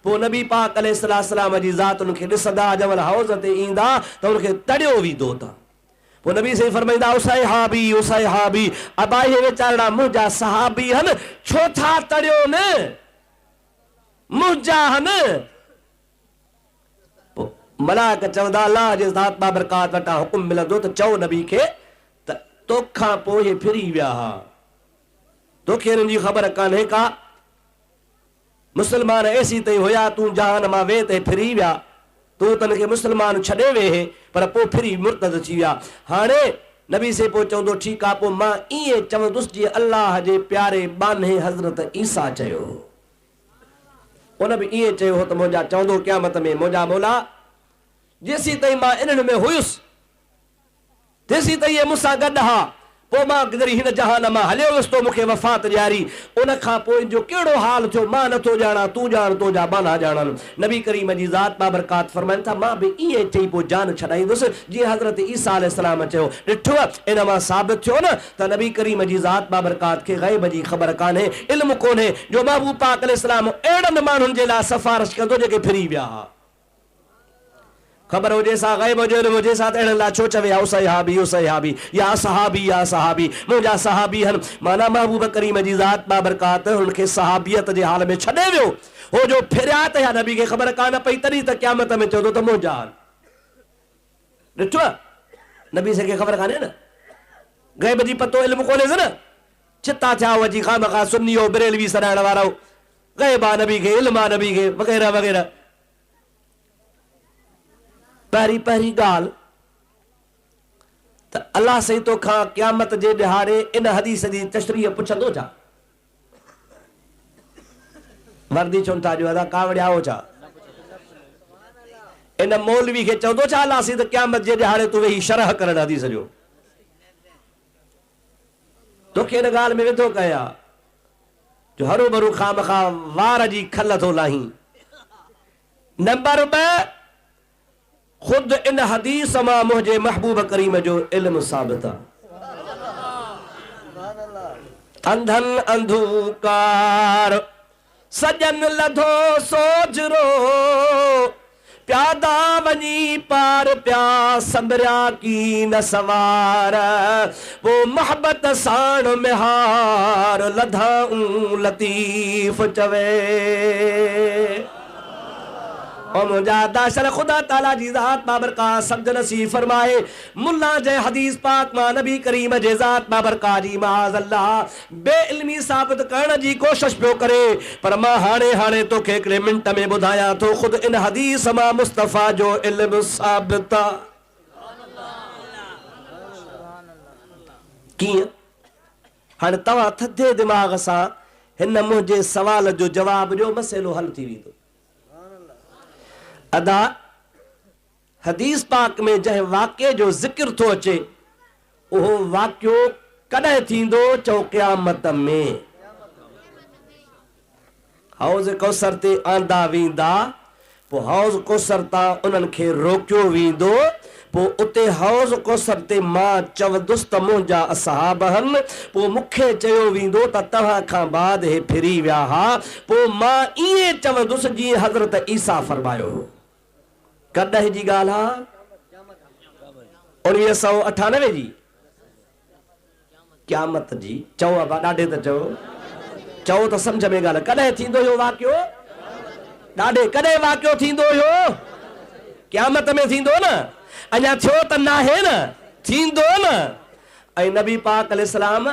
पोइ नबी पाक अलैहिस्सलाम जी ज़ात उनखे ॾिसंदा जंहिंमहिल हौज़ ते ईंदा त उनखे तड़ियो वेंदो था पोइ नबी साईं फरमाईंदा उसहाबी अबा इहे वीचारा मुंहिंजा सहाबी आहिनि छो था तड़ियो न मुंहिंजा आहिनि मलाक चवंदा अल्लाह जे ज़ात बाबरकात वटां हुकुम मिलंदो त चओ नबी खे त तोखां पोइ फिरी विया हा तोखे हिननि जी ख़बर कान्हे का मुसलमान ऐसी तई हुया तूं जहान मां वे ते फिरी विया तूं तन खे मुसलमान छॾे वेहे पर पोइ फिरी मुर्तद थी विया हाणे नबी से पोइ चवंदो ठीकु आहे पोइ मां ईअं चवंदुसि जीअं अल्लाह जे प्यारे बाने हज़रत ईसा चयो उन बि ईअं चयो हो त मुंहिंजा चवंदो क़यामत में मुंहिंजा मौला जेसी ताईं मां इन्हनि में हुयुसि तेसी ताईं इहे मूंसां गॾु हा पोइ मां गुज़री हिन जहान मां हलियो वियुसि तो मूंखे वफ़ात ॾियारी उन खां पोइ जो कहिड़ो हाल थियो मां नथो ॼाणा तूं ॼाण तुंहिंजा बाना ॼाणनि नबी करीम जी ज़ात बाबरकात फरमाइनि था मां बि ईअं चई पोइ जान छॾाईंदुसि जीअं हज़रत ईसा अलैहिस्सलाम चयो ॾिठो इन मां साबित थियो न त नबी करीम जी ज़ात बाबरकात खे ग़ैब जी ख़बर कान्हे इल्मु कोन्हे जो महबूब पाक अलैहिस्सलाम अहिड़नि माण्हुनि जे लाइ सिफ़ारिश कंदो जेके फिरी विया हा खबर हुजे सा ग़ैब जो इल्मु हुजे सा त अहिड़नि लाइ छो चवे उसहाबी या सहाबी मुंहिंजा सहाबी आहिनि माना महबूब करीम जी ज़ात बाबरकात हुनखे सहाबियत जे हाल में छॾे वियो हो जो फिरिया त या नबी खे ख़बर कान पई तॾहिं त क़यामत में चवंदो त मुंहिंजा ॾिठो नबी से खे ख़बर कान्हे न ग़ैब जी पतो इल्मु कोन्हे न चिता थिया वञी खामखा सुन्नी हो बरेलवी सॾाइण वारो ग़ैब आहे नबी खे इल्मु आहे नबी खे वग़ैरह वग़ैरह पहिरीं ॻाल्हि त अल्लाह साईं तोखां क़यामत जे ॾिहाड़े इन हदीस जी तशरीह पुछंदो छा वर्दी छो था ॾियो अदा कावड़ियाओ छा इन मौलवी खे चवंदो छा अल्लाह साईं त क़यामत जे ॾिहाड़े तूं वेही शरह करण हदीस जो तोखे इन ॻाल्हि में वेठो कया जो हरू भरू खामखा वार जी खल थो लाहीं नंबर 2 खुद इन हदीस मां मुझे महबूब करीम जो इल्म साबित अंधन अंधकार सजन लधो सोजरो प्यादा वनी पार प्या संभरिया की न सवार वो मोहब्बत साण मिहार लधाऊं लतीफ चवे और मुझा दाशर खुदा ताला जी ज़ात बाबरकात समझ नसीब फरमाए मुल्ला जे हदीस पाक मां नबी करीम जे ज़ात बाबरकात जी माज़ अल्लाह बेइल्मी साबित करण जी कोशिश पियो करे पर मां हाणे तोखे हिकिड़े मिंट में ॿुधायां थो खुद इन हदीस मां मुस्तफ़ा जो इल्मु साबित कीअं हाणे तव्हां थधे दिमाग़ सां हिन मुंहिंजे सवाल जो जवाब ॾियो मसइलो हल थी वेंदो अदा हदीस पाक में जंहिं वाक़े जो ज़िक्र थो अचे उहो वाक़ियो कॾहिं थींदो चओ क़यामत में हौज़ कौसर ते आंदा वेंदा पोइ हौज़ कौसर तां उन्हनि खे रोकियो वेंदो पोइ उते हौज़ कौसर ते मां चवंदुसि त मुंहिंजा असहाब आहिनि पोइ मूंखे चयो वेंदो त तव्हां खां बाद हे फिरी विया हा पोइ मां ईअं चवंदुसि जीअं हज़रत ईसा फरमायो कॾहिं जी ॻाल्हि आहे 1998 जी क़यामत जी चओ अबा ॾाढे त चओ त सम्झ में ॻाल्हि कॾहिं थींदो इहो वाक़ियो ॾाढे कॾहिं वाक़ियो थींदो हुयो क़यामत में थींदो न अञा थियो त नाहे न थींदो न ऐं नबी पाक अलैहिस्सलाम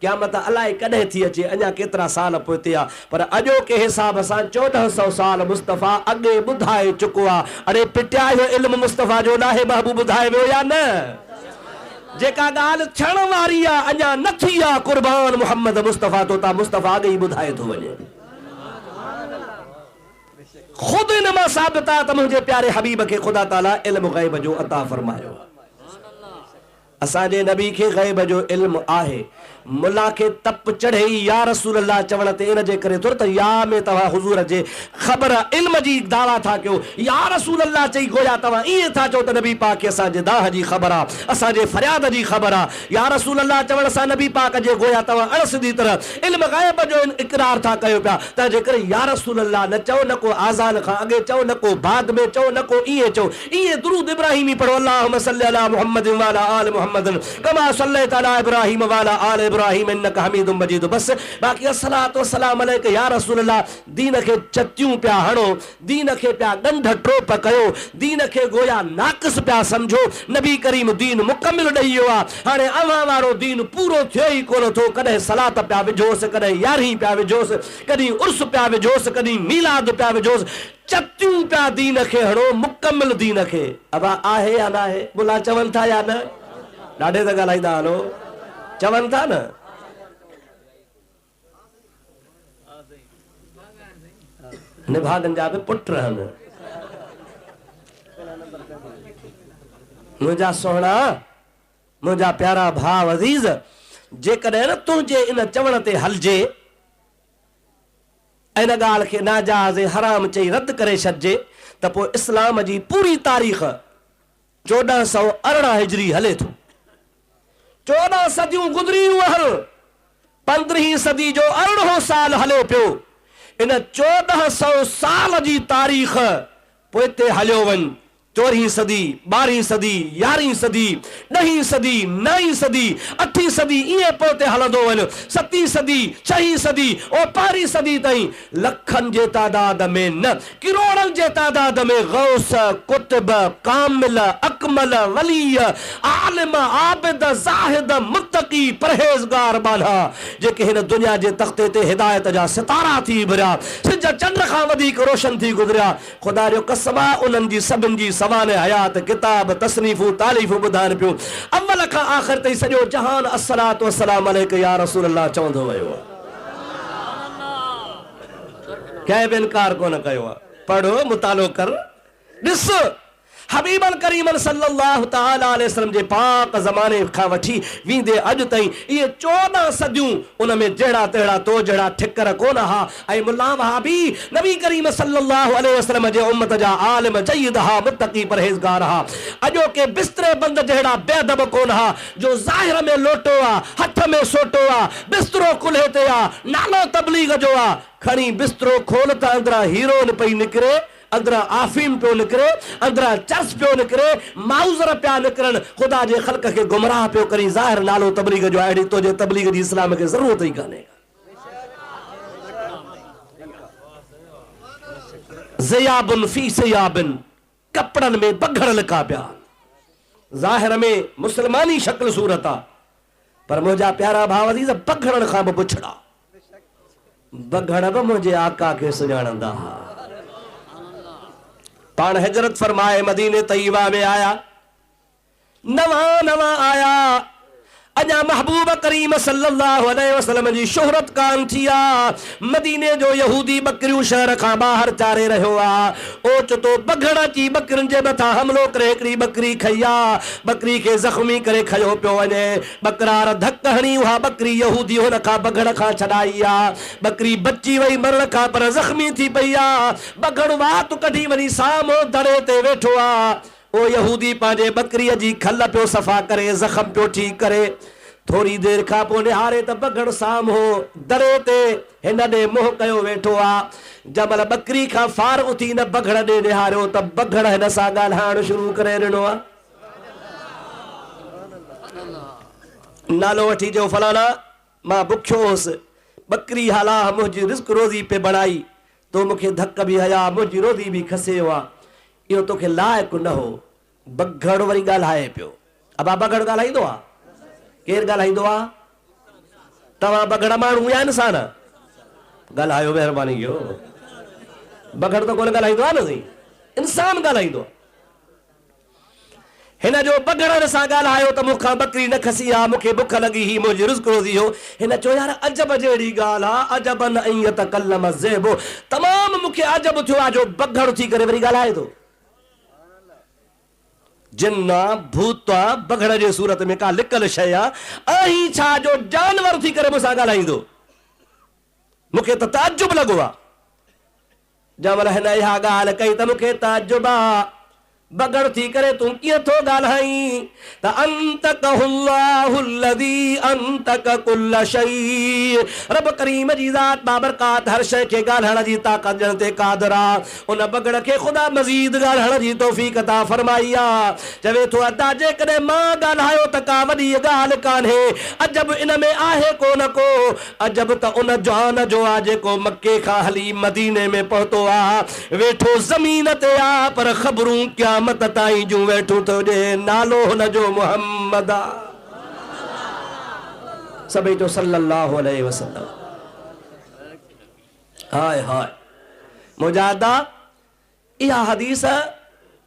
क़यामत अलाए कॾहिं थी अचे अञा केतिरा साल पोइ थिया पर अॼोके हिसाब सां 1400 साल मुस्तफ़ा अॻे ॿुधाए चुको आहे अड़े पिटिया इहो इल्मु मुस्तफ़ा जो नाहे महबूब ॿुधाए वियो या न जेका ॻाल्हि थियण वारी आहे अञा न थी आहे क़ुर्बान मुहम्मद मुस्तफ़ा तो ता मुस्तफ़ा अॻे ई ॿुधाए थो वञे खुद इनमा साबित आहे त मुंहिंजे प्यारे हबीब खे ख़ुदा ताला इल्म ग़ैब जो अता फरमायो। असांजे नबी खे ग़ैब जो इल्म आहे। मुला खे तप चढ़े या रसूल अल्लाह चवण ते इन जे करे थो त या में तव्हां हुज़ूर जे ख़बर इल्म जी दावा था कयो। या रसूल अल्लाह चई गोया तव्हां ईअं था चओ त नबी पाक खे असांजे दाह जी ख़बर आहे, असांजे फरियाद जी ख़बर आहे। या रसूल अल्लाह चवण सां नबी पाक जे गोया तव्हां अणसिधी तरह इल्म ग़ैब जो इक़रार था कयो पिया। तंहिंजे करे या रसूल अल्लाह न चओ, न को आज़ान खां अॻे चओ, न को बाद में चओ, न को ईअं चओ। ईअं दुरूद इब्राहिमी पढ़ो, अल्लाहुम्मा सल्लि अला मुहम्मद व अला आलि मुहम्मद कमा सल्लैत अला इब्राहिम व अला आलि इब्राहिम इन्नका हमीदुम मजीद। बस बाक़ी अस्सलातु वस्सलाम अलैका या रसूल अल्लाह। दीन खे चतियूं पिया हणो, दीन खे पिया गंढ ट्रोप कयो, दीन खे गोया नाक़िस पिया समझो। नबी करीम दीन मुकमिल ॾेई वियो आहे। हाणे अव्हां वारो दीन पूरो थियो ई कोन थो। कॾहिं सलात पिया विझोसि, कॾहिं यारहीं पिया विझोसि, कॾहिं उर्स पिया विझोसि, कॾहिं मीलाद पिया विझोसि। चतियूं पिया दीन खे हणो, मुकमिल दीन खे। अब आहे या न आहे? बुला चवनि था या न? ॾाढे त ॻाल्हाईंदा हलो, चवनि था न? निभागन जा बि पुट रहनि। मुंहिंजा सोहणा, मुंहिंजा प्यारा भाउ अज़ीज़, जेकॾहिं न तुंहिंजे इन चवण ते हलजे, इन ॻाल्हि खे नाजाइज़ हराम चई रद्द करे छॾिजे, त पोइ इस्लाम जी पूरी तारीख़ 1418 हिजरी हले थो। 14 सदियूं गुज़रियूं आहिनि, 15हीं सदी जो 18 साल हले पियो। इन 1400 साल जी तारीख़ पोइ ते हलियो वञ। 14हीं सदी, 12हीं सदी, 11हीं सदी, 10हीं सदी, 9हीं सदी, 8हीं सदी, ईअं पोइ हलंदो वञो। 7हीं सदी, 6हीं सदी, ओ 15हीं सदी ताईं लखनि जे तादाद में न, किरोड़नि जे तादाद में गौस, कुतुब, कामिल, अकमल, वली, आलिम, आबिद, ज़ाहिद, मुत्तकी, परहेज़गार बाला जेके हिन दुनिया जे तख़्ते ते हिदायत जा सितारा थी भरिया, सिज चंड खां वधीक रोशन थी गुज़रिया। ख़ुदा जो कसम आहे, उन्हनि जी सभिनि जी सवाने हयात, किताब, तसनीफ़ूं, तालीफ़ूं ॿुधाइनि पियो। अव्वल खां आख़िर ताईं सॼो जहान अस्सलातु वस्सलाम अलैका या रसूल अल्लाह चवंदो वियो आहे। कंहिं बि इनकार कोन कयो आहे। पढ़ो, मुतालो कर, ॾिस हबीबन करीमन सल्लल्लाहु तआला अलैहि वसल्लम जे पाक ज़माने खां वठी वींदे अॼु ताईं इहे 14 सदियूं उन में जहिड़ा तहिड़ा तो जहिड़ा ठिकर कोन हा। ऐं मुल्ला वहाबी नबी करीम सल्लल्लाहु अलैहि वसल्लम जे उम्मत जा आलिम जय्यद हा, मुत्तकी परहेज़गार हा। अॼो के बिस्तरे बंद जहिड़ा बेअदब कोन हा, जो ज़ाहिर में लोटो आ, हथ में सोटो आ, बिस्तरो कुल्हे ते आ, नालो तबलीग जो आ। खणी बिस्तरो खोल त अंदरां हीरोइन पई निकिरे, अंदरां आफीम पियो निकिरे, अंदरां चर्स पियो निकिरे, माउज़र पिया निकिरनि। ख़ुदा जे ख़ल्क़ खे गुमराह पियो करी। ज़ाहिर नालो तबलीग जो, अहिड़ी तुंहिंजे तबलीग जी इस्लाम खे ज़रूरत ई कान्हे। ज़ियाबुन फी सियाबिन, कपड़नि में बघड़ लिका पिया। ज़ाहिर में मुस्लमानी शक्ल सूरत आहे, पर मुंहिंजा प्यारा भाउ अज़ीज़, बघड़नि खां बि पुछड़ा। बघड़ बि मुंहिंजे आका खे सुञाणंदा हुआ। पाण हिजरत फरमाए मदीने तैयबा में आया, नवा आया। अञा महबूब करीम सल्लल्लाहु अलैहि वसल्लम जी शोहरत कान थी आ। मदीने जो यहूदी बकरियूं शहर खां ॿाहिरि चारे रहियो आ। ओचितो बघड़ अची बकरियुनि जे मथां हमलो करे हिकिड़ी बकरी खई आ। बकरी खे ज़ख़्मी करे खयो पियो वञे। बकरार धक हणी उहा बकरी यहूदी हुन खां बघड़ खां छॾाई आ। बकरी बची वई मरण खां, पर ज़ख़्मी थी पई आ। बघड़ वात कढी वञी साम्हूं दड़े ते वेठो आ। ओ यहूदी पंहिंजे बकरीअ जी खल पियो सफ़ा करे, ज़ख़्म पियो ठीक करे। थोड़ी देर खां पोइ निहारे त बघड़ साम्हूं दड़े ते हिन ॾे मुंहुं कयो वेठो आहे। जमल बकरी खां फारग़ थी न बघड़ ॾे निहारियो त बघड़ हिन सां ॻाल्हाइण शुरू करे ॾिनो आहे। नालो वठी जो फलाना, मां बुखियो हुउसि, बकरी हाला मुंहिंजी रिज़्क़ रोज़ी पे बणाई, तो मूंखे धक बि हया, मुंहिंजी रोज़ी बि खसे वियो आहे, इहो तोखे लाइक़ु न हो। बघड़ वरी ॻाल्हाए पियो। अबा बघड़ ॻाल्हाईंदो आहे? केरु ॻाल्हाईंदो आहे? तव्हां बघड़ माण्हू या इंसान? ॻाल्हायो महिरबानी कयो। बघड़ त कोन ॻाल्हाईंदो आहे न, इंसान ॻाल्हाईंदो आहे। हिन जो बगड़नि सां ॻाल्हायो त मूंखां बकरी न खसी आहे, मूंखे बुख लॻी ही, मुंहिंजी रिज़्क़ रोज़ी हो। हिन चयो यार अजब जहिड़ी ॻाल्हि आहे, अजबन ऐं यतकल्लम ज़ेबो, तमामु मूंखे अजब थियो आहे जो बगड़ थी करे वरी ॻाल्हाए थो। जिन्ना भूता बगड़ जे सूरत में का लिकल शइ आहे ऐं छा जो जानवर थी करे मूंसां ॻाल्हाईंदो, मूंखे त ताजुब लॻो आहे। जंहिं महिल हिन इहा ॻाल्हि कई त मूंखे ताजुब आहे, बगड़ थी करे तूं कीअं थो ॻाल्हाईं त अंतकहुल्लाहुल्लज़ी अंतक कुल्ल शै, रब करीम जी ज़ात बाबरकात हर शइ खे ॻाल्हाइण जी ताक़त ॾियण ते क़ादिर आहे। उन बगड़ खे ख़ुदा मज़ीद ॻाल्हाइण जी तौफ़ीक़ अता फरमाई आहे। चवे थो अदा जेकॾहिं मां ॻाल्हायो त का वॾी ॻाल्हि कान्हे, अजब इन में आहे कोन को, अजब त उन जवान जो आहे जेको मके खां हली मदीने में पहुतो आहे, वेठो ज़मीन ते आहे पर ख़बरूं क्या मत ताईं जूं वेठो थो ॾे, नालो हुन जो मुहम्मद आहे। सभई जो सल्लल्लाहु अलैहि वसल्लम। हाय हाय मुजादा, इहा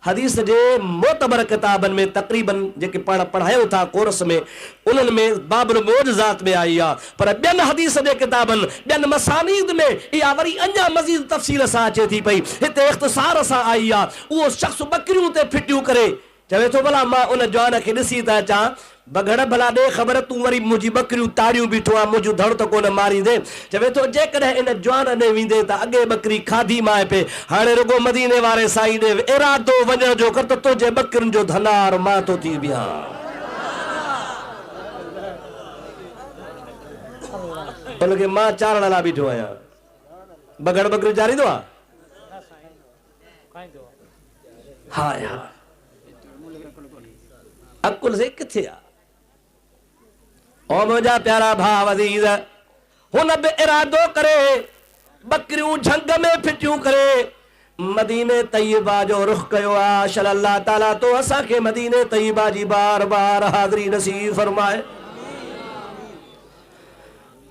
हदीस जे मोतबर किताबनि में तक़रीबन जेके पाण पढ़ायूं था कोर्स में, उन्हनि में बाबुल मोजज़ात में आई आहे, पर ॿियनि हदीस जे किताबनि, ॿियनि मसानीद में इहा वरी अञा मज़ीद तफ़सील सां अचे थी पई। हिते इख़्तिसार सां आई आहे। उहो शख़्स बकरियूं ते फिटियूं करे चवे थो भला मां उन जवान खे ॾिसी त अचां, बगड़ भला ॾे ख़बर, तूं वरी मुंहिंजी बकरियूं ताड़ियूं बीठो आहे, मुंहिंजो धड़ त कोन मारींदे। चवे थो जेकॾहिं इन जवान ॾे वेंदे त अॻे बकरी खाधी माए पे, हाणे रुगो मदीने वारे साईं ॾे इरादो वञण जो कर त तुंहिंजे बकरियुनि जो धनार मां थो थी बीहां। उनखे मां चारण लाइ बीठो आहियां, बगड़ बकरी चारींदो आहे। हाय हाय अकुल से किथे आहे? ओ मुंहिंजा प्यारा भाउ अज़ीज़, हुन बि इरादो करे बकरियूं झंग में फिटियूं करे मदीने तैयबा जो रुख कयो आहे। शल अल्लाह ताला तो असांखे मदीने तैयबा जी बार बार हाज़िरी नसीब फरमाए।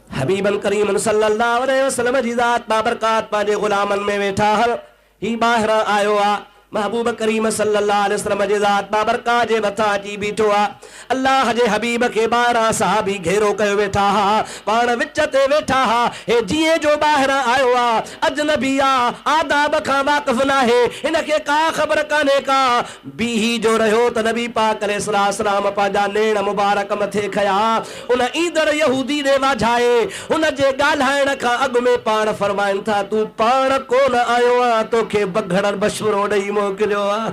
हबीबन करीमन सल्लल्लाहु अलैहि वसल्लम जी ज़ात बाबरकात पंहिंजे ग़ुलामनि में वेठा हल, ही ॿाहिरां आयो आहे, महबूब करीम सल्लल्लाहु अलैहि वसल्लम जे ज़ात बाबरकात जे मथां अची बीठो आहे। अल्लाह जे हबीब खे ॿाहिरां सहाबी घेरो कयो वेठा हा, पाण विच ते वेठा हा। हे जीअं जो ॿाहिरां आयो आहे, अजनबी आहे, आदाब खां वाक़िफ़ नाहे, हिनखे का ख़बर कान्हे का। बीही जो रहियो त नबी पाक अलैहिस्सलाम पंहिंजा नेण मुबारक मथे खया, उन ईंदड़ यहूदी ॾे वाझाए, हुन जे ॻाल्हाइण खां अॻु में पाण फरमाइनि था, तूं पाण कोन आयो आहे, तोखे बगड़ बशवरो ॾेई मोकिलियो आहे।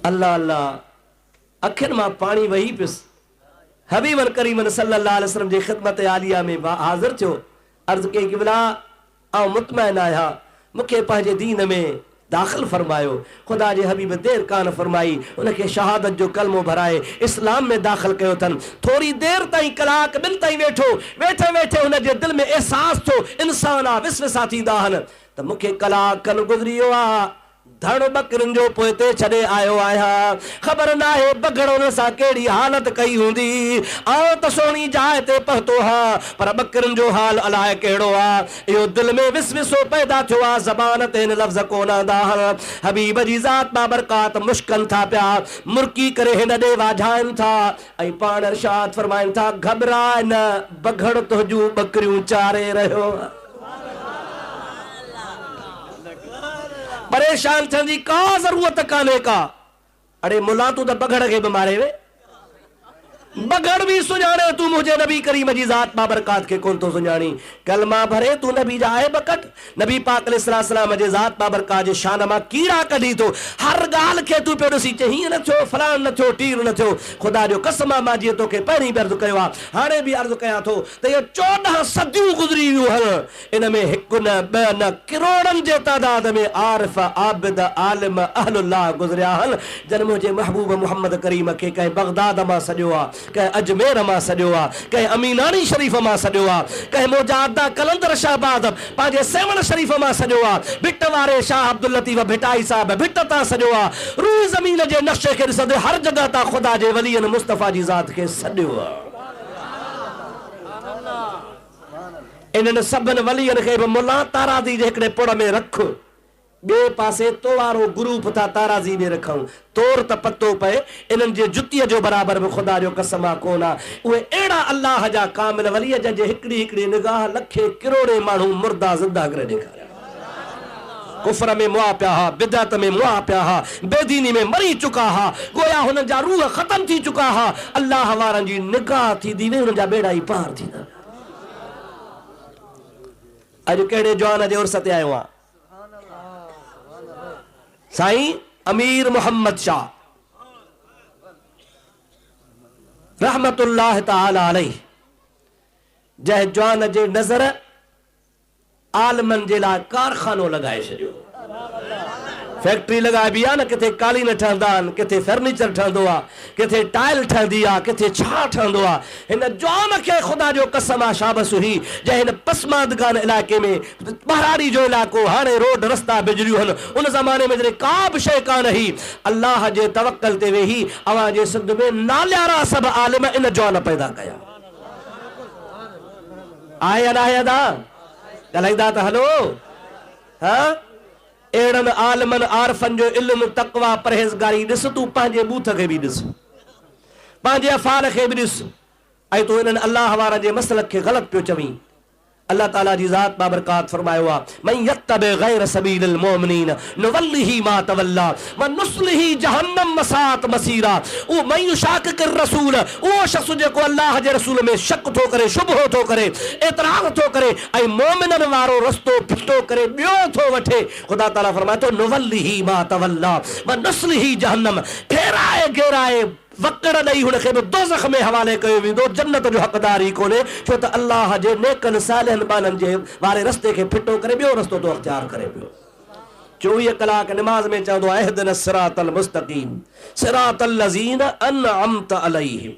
अल्लाह अल्लाह, अखियुनि मां पाणी वही पियुसि। हबीबन करीमन सल्लल्लाहु अलैहि वसल्लम जी ख़िदमत आलिया में हाज़िर थियो। अर्ज़ कई कि भला आउं मुतमइन आहियां, मूंखे पंहिंजे दीन में दाख़िल फरमायो। खुदा जे हबीब देर कान फरमाई, उनखे शहादत जो कलमो भराए इस्लाम में दाख़िल कयो अथनि। थोरी देर ताईं, कलाक ॿिनि ताईं वेठो, वेठे वेठे हुनजे दिलि में एहसास थियो, इंसान आहे, विसविसा थींदा आहिनि त मूंखे कलाक खनि गुज़री वियो आहे, धड़ बकरियुनि जो पोइते छॾे आयो आहियां, ख़बर नाहे बगड़ हुन सां कहिड़ी हालत कई हूंदी। आउं त सोणी जाइ ते पहुतो हा, पर बकरियुनि जो हाल अलाए कहिड़ो आहे। इहो दिलि में विसविसो पैदा थियो आहे, ज़बान ते हिन लफ़्ज़ कोन ईंदा। हबीब जी ज़ात बाबरकात मुश्किल था पिया, मुर्की करे हिन ॾे वाझाइनि था ऐं पाण इरशाद फरमाइनि था, घबराए न, बगड़ तुंहिंजूं बकरियूं चारे रहियो। परेशान थियण जी का ज़रूरत कान्हे का। अड़े मुला तूं त बगड़ खे बि मारे वे, बगड़ भी सुञाणे तू मुझे नबी करीम जी ज़ात बाबरकात के कोन तो सुञाणी। कलमा भरे तू नबी जा आहे बकट, नबी पाक अलैहिस्सलाम जे ज़ात बाबरकात जे शान मां कीड़ा कढी तो। हर ॻाल्हि खे तू पियो ॾिसी चे हीअं न थियो, फलान न थियो, टीर न थियो। खुदा जो कसम आहे, मां जीअं तोखे पहिरीं बि अर्ज़ु कयो आहे, हाणे बि अर्ज़ु कयां थो त इहो 14 सदियूं गुज़री वियूं हल, इन में हिकु न ॿ न करोड़नि जे तादाद में आरिफ, आबिद, आलिम, अहलुल्लाह गुज़रिया हल, जन मुंहिंजे महबूब मुहम्मद करीम खे कंहिं बगदाद मां सॼो आहे, कंहिं अजमेर मां सॼो आहे, कंहिं अमीनानी शरीफ़ मां सॼो आहे, कंहिं मुजादा कलंदर शाहबाद पंहिंजे सेवण शरीफ़ मां सॼो आहे, भिट वारे शाह अब्दुल लतीफ़ भिटाई साहब भिट तां सॼो आहे। रूह ज़मीन जे नक्शे खे ॾिसंदे हर जॻह तां ख़ुदा जे वलीअनि मुस्तफ़ा जी ज़ात खे सॼो आहे। इन्हनि सभिनि वलियनि खे बि मुला ताराज़ी जे हिकिड़े पुड़ में रख, ॿिए पासे तो वारो ग्रुप था ताराज़ी में रखूं, तौर त पतो पए इन्हनि जे जुतीअ जो बराबर बि ख़ुदा जो कसम आहे कोन आहे। उहे अहिड़ा अल्लाह जा कामिल वलीअ जंहिंजे हिकिड़ी हिकिड़ी निगाह लखे किरोड़े माण्हू मुर्दा ज़िंदा करे ॾेखारिया, कुफर में मुआ पिया हा, बिदअत में मुआ पिया हा, बेदीनी में मरी चुका हा, गोया हुननि जा रूह ख़तम थी चुका हा। अल्लाह वारनि जी निगाह थींदी वे, हुननि जा बेड़ा ई पार थींदा। अॼु कहिड़े जवान जे उर्स ते आयो आहे? साईं अमीर मोहम्मद शाह रहमतुल्लाह ताला अलैह, जंहिं जवान जे नज़र आलमन जे लाइ कारखानो लगाए छॾियो, फैक्ट्री लगाइबी आहे न, किथे कालीन ठहंदा आहिनि, किथे फर्नीचर ठहंदो आहे, किथे टाइल ठहंदी आहे, किथे छा ठहंदो आहे। हिन जवान खे ख़ुदा जो कसम आहे शाबस हुई, जंहिं हिन पसमानदगान इलाइक़े में बहराड़ी जो इलाइक़ो, हाणे रोड रस्ता बिजलियूं आहिनि, उन ज़माने में जॾहिं का बि शइ कान हुई, अल्लाह जे तवक्कल ते वेही अवां जे सिंध में नालियारा सभु आलिम इन जवान पैदा कया। आहे या न आहे अदा? ॻाल्हाईंदा त हलो। हा, अहिड़नि आलमनि आरफनि जो इल्मु तक़वा परहेज़गारी ॾिस, तूं पंहिंजे बूथ खे बि ॾिस, पंहिंजे अफ़ाल खे बि ॾिस, ऐं तूं हिननि अल्लाह वारनि जे मसलक खे ग़लति पियो चवीं। अल्लाह ताला जी ज़ात बाबरकात फरमायो आहे, मन यत्तबि गैर सबीलिल मोमिनीन नुवल्लिही मा तवल्ला व नुस्लिही जहन्नम मसात मसीरा। ओ मन युशाकिर रसूल, उहो शख़्स जेको अल्लाह जे रसूल में शक थो करे, शुबहो थो करे, एतराज़ थो करे, ऐं मोमिननि वारो रस्तो फिटो करे ॿियो थो वठे, ख़ुदा ताला फरमाए थो नुवल्लिही मा तवल्ला व नुस्लिही जहन्नम, फेराए घेराए वकड़ ॾेई हुनखे बि दोज़ख में हवाले कयो वेंदो, जन्नत जो हक़दार ई कोन्हे, छो त अल्लाह जे नेकनि सालिहनि बाननि जे वारे रस्ते खे फिटो करे ॿियो रस्तो तो अख़्तियार करे पियो। 24 कलाक निमाज़ में चवंदो आहे, इहदिनस सिरातल मुस्तक़ीम सिरातल लज़ीना अनअमत अलैहिम,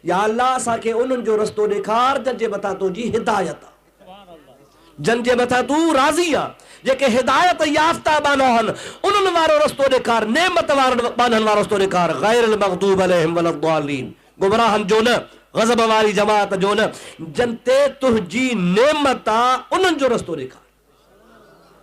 या अल्लाह असांखे उन्हनि जो रस्तो ॾेखार जंहिंजे मथां तुंहिंजी हिदायत आहे, जंहिंजे मथां तूं राज़ी आहे, जेके हिदायत याफ़्ता बाना आहिनि उन्हनि वारो रस्तो ॾेखार, नेमत वारनि बाननि वारो रस्तो ॾेखार, गैरिल मग़दूब अलैहिम वलद्दालीन, गुमराहनि जो न, गज़ब वारी जमात जो न, जन ते तुंहिंजी नेमत आहे उन्हनि जो रस्तो ॾेखार।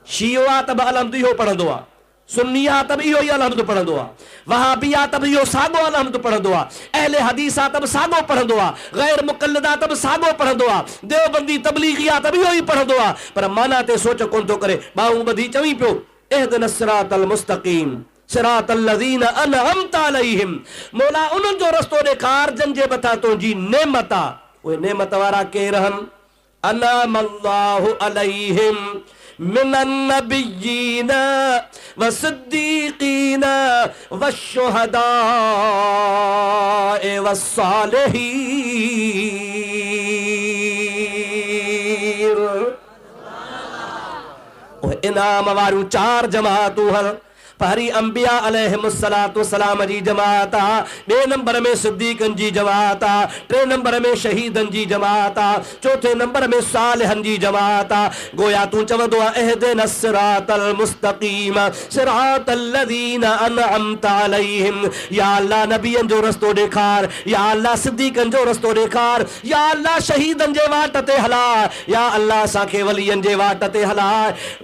शियो आहे त बि अलहम्द इहो पढ़ंदो आहे, सुन्नी आहे त बि इहो ई अलहम्द पढ़ंदो आहे, वहाबी आहे त बि इहो साॻो अलहम्द पढ़ंदो आहे, अहले हदीस आहे त बि साॻो पढ़ंदो आहे, गैर मुक़ल्लिद आहे त बि साॻो पढ़ंदो आहे, देवबंदी तबलीगी आहे त बि इहो ई पढ़ंदो आहे, पर माना ते सोच कोन थो करे। ॿाहूं ॿधी चवीं पियो, इहदिनस सिरातल मुस्तक़ीम सिरातल लज़ीना अनअमत अलैहिम, मौला उन्हनि जो रस्तो ॾेखार जंहिंजे मथां तुंहिंजी नेमत आहे। उहे नेमत वारा केर आहिनि? अनअमल्लाहु अलैहिम मिनन नबिय्यीन व सिद्दीक़ीन व शुहदा व सालिहीन। इनाम वारियूं 4 जमातूं हल, पहरी अंबिया अलैहिमुस्सलातु वस्सलाम जी जमात आ, ॿिए नंबर में सिद्दीक़नि जी जमात आ, टे नंबर में शहीदनि जी जमात आ, चौथे नंबर में सालिहनि जी जमात आ। गोया तूं चवंदो आहे, इहदिनस सिरातल मुस्तक़ीम सिरातल लज़ीना अनअमत अलैहिम, या अल्लाह नबियनि जो रस्तो ॾेखार, या अल्लाह सिद्दीक़नि जो रस्तो ॾेखार, या अल्लाह शहीदनि जे वाट ते हला, या अल्लाह असांखे वलियनि जे वाट ते हला।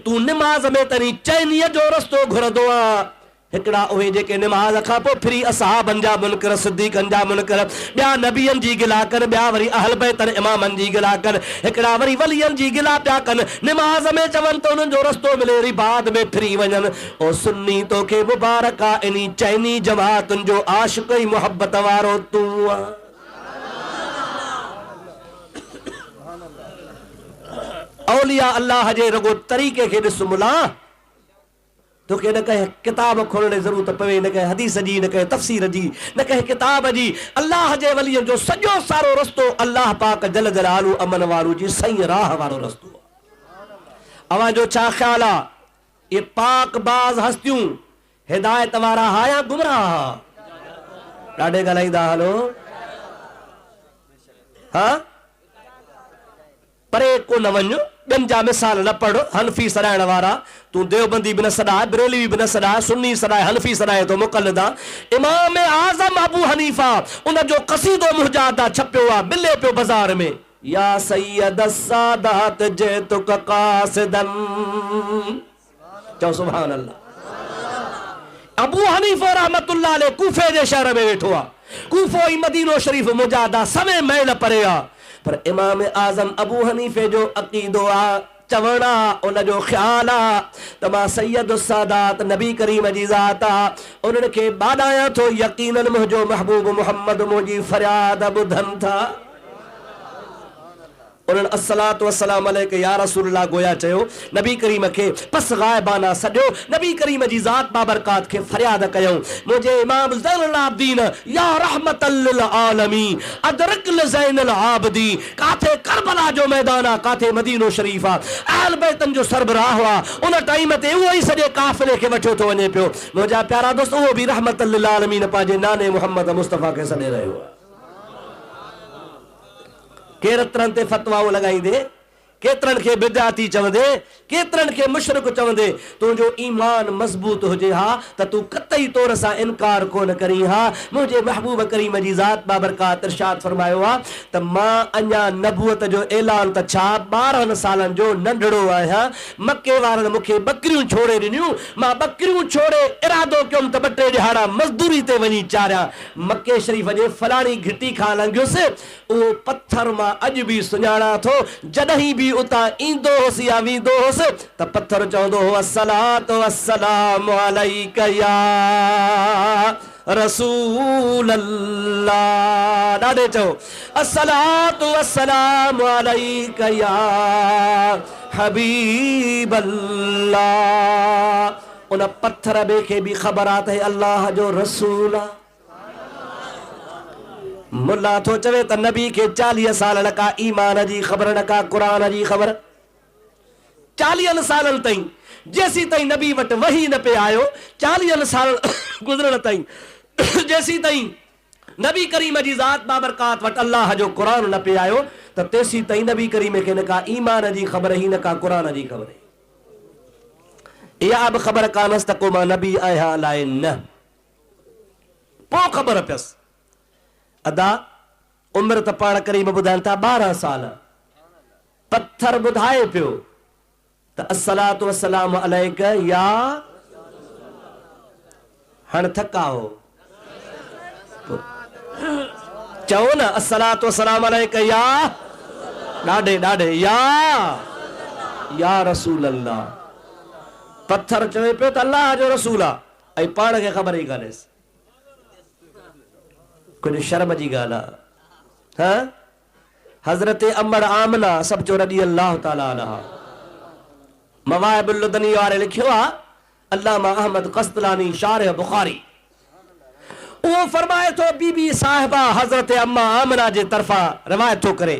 तूं निमाज़ में तनी चैनीअ जो रस्तो घुरंदो आहे, हिकिड़ा उहे जेके निमाज़ खां पोइ फिरी असहाबनि जा मुनकर, सिद्दीक़नि जा मुनकर, ॿिया नबियनि जी गिला कनि, ॿिया वरी अहल बैत इमामनि जी गिला कनि, हिकिड़ा वरी वलियनि जी गिला पिया कनि, निमाज़ में चवनि त उन्हनि जो रस्तो मिले वरी बाद में फिरी वञनि। ओ सुन्नी तोखे मुबारक आहे, इन्ही चइनी जमातुनि जो आशिक़ ऐं मुहबत वारो तूं आहे। औलिया अल्लाह जे रगो तरीक़े खे ॾिस मुला, तोखे न कंहिं किताब खोलण जी ज़रूरत पवे, न कंहिं हदीस जी, न कंहिं तफ़सीर जी, न कंहिं किताब जी। अल्लाह जे वलियनि जो सॼो सारो रस्तो अल्लाह पाक जल जलालू अमन वारो जी सही राह वारो रस्तो आहे। अवां जो छा ख़्याल आहे? ये पाक बाज़ हस्तियूं हिदायत वारा हा या गुमराह? ॾाढे ॻाल्हाईंदा हलो। हा, परे को न वञ, ॿियनि जा मिसाल न पढ़। हनफी सॾाइण वारा तूं देवबंदी बि न सॾाए, बरेलवी बि न सॾाए, सुन्नी सॾाए, हनफी सॾाए तो मुक़ल्लिदा। इमाम आज़म अबू हनीफा उन जो क़सीदो मुहजादा छपियो आहे, मिले पियो बाज़ार में, या सैयद सादात जेतुक कासिदन। चओ सुभान अल्लाह। अबू हनीफा रहमतुल्लाह अलैह कूफे जे शहर में वेठो आ। कूफो ऐं मदीनो शरीफ मुजादा सवे मैल परे आ, पर इमाम आज़म अबू हनीफे जो अक़ीदो आ, चवणा उन जो ख़्याल आ त मां सैयद सादात नबी करीम जी ज़ात आ, उन्हनि खे बाॾायां थो, यकीनन मुंहिंजो महबूब मुहम्मद मुंहिंजी फरियाद ॿुधनि था। उन्हनि अस्सलातु वस्सलाम अलैका या रसूलल्लाह गोया चयो नबी करीम खे पस गायबाना सॼो नबी करीम जी ज़ात बाबरकात खे फरियाद कयूं, मुंहिंजे इमाम ज़ैनुल आबिदीन या रहमतल लिल आलमीन अदरक ज़ैनुल आबिदी, काथे करबला जो मैदान आ, काथे मदीनो शरीफ आ, अहल बैतन जो सरबराह हुआ, उन टाइम ते उहो ई सॼे काफ़िले खे वठो थो वञे पियो। मुंहिंजा प्यारा दोस्त, उहो बि रहमतल लिल आलमीन पंहिंजे नाने मुहम्मद मुस्तफ़ा खे सॾे रहियो आहे। केतिरनि ते फतवाऊं लॻाईंदे, केतिरनि खे बिदअती चवंदे, केतिरनि खे मुशरिक चवंदे, तुंहिंजो ईमान मज़बूत हुजे हा त तूं कतई तौर सां इनकार कोन करी हा। मुंहिंजे महबूब करीम जी ज़ात बाबरकात इरशाद फरमायो आहे त मां अञा नबूअत जो ऐलान त छा 12 सालनि जो नंढड़ो आहियां, मके वारनि मूंखे बकरियूं छोड़े ॾिनियूं, मां बकरियूं छोड़े इरादो कयुमि त 2-3 ॾिहाड़ा मज़दूरी ते वञी चारियां, मके शरीफ़ जे फलाणी घिटी खां लंघियुसि, उहो पत्थर मां अॼु बि सुञाणा थो, जॾहिं बि उतां ईंदो हुउसि या वेंदो हुउसि त पत्थर चवंदो हो अस्सलातु वस्सलामु अलैका या रसूल अल्लाह। ॾाढे चओ अस्सलातु वस्सलामु अलैका या हबीब अल्लाह। उन पत्थर ॿिए खे बि ख़बर आहे त अल्लाह जो रसूल आहे। मुल्ला थो चवे त नबी खे 40 साल न का ईमान जी ख़बर, न का क़ुरान जी ख़बर। 40 सालनि ताईं जेसीं ताईं नबी वटि वही न पे आयो, 40 साल गुज़रण ताईं जेसीं ताईं नबी करीम जी ज़ात बाबरकात वटि अल्लाह जो क़ुरान न पे आयो, त तेसीं ताईं नबी करीम खे न का ईमान जी ख़बर ही, न का क़ुरान जी ख़बर। इहा बि ख़बर कानसि त को मां नबी आहियां अलाए न। पोइ ख़बर पियसि अदा उमिरि त पाण करीम ॿुधाइनि था 12 साल। पत्थर ॿुधाए पियो त अस्सलातु वस्सलामु अलैका या, हाणे थका हो चओ न अस्सलातु वस्सलामु अलैका या ॾाढे ॾाढे या रसूल अल्लाह। पत्थर चवे पियो त अल्लाह जो रसूल आहे, ऐं पाण खे ख़बर ई कान्हेसि। कुझु शर्म जी ॻाल्हि आहे। हाँ, हज़रत अमर आमना सब जो रज़ी अल्लाह ताला अन्हा, मवाहिबुल लदनी वारे लिखियो आहे, अल्लामा अहमद क़स्तलानी शारिह बुखारी, वो फरमाए तो बीबी साहिबा हज़रत अम्मा आमना जे तरफा रवायत थो करे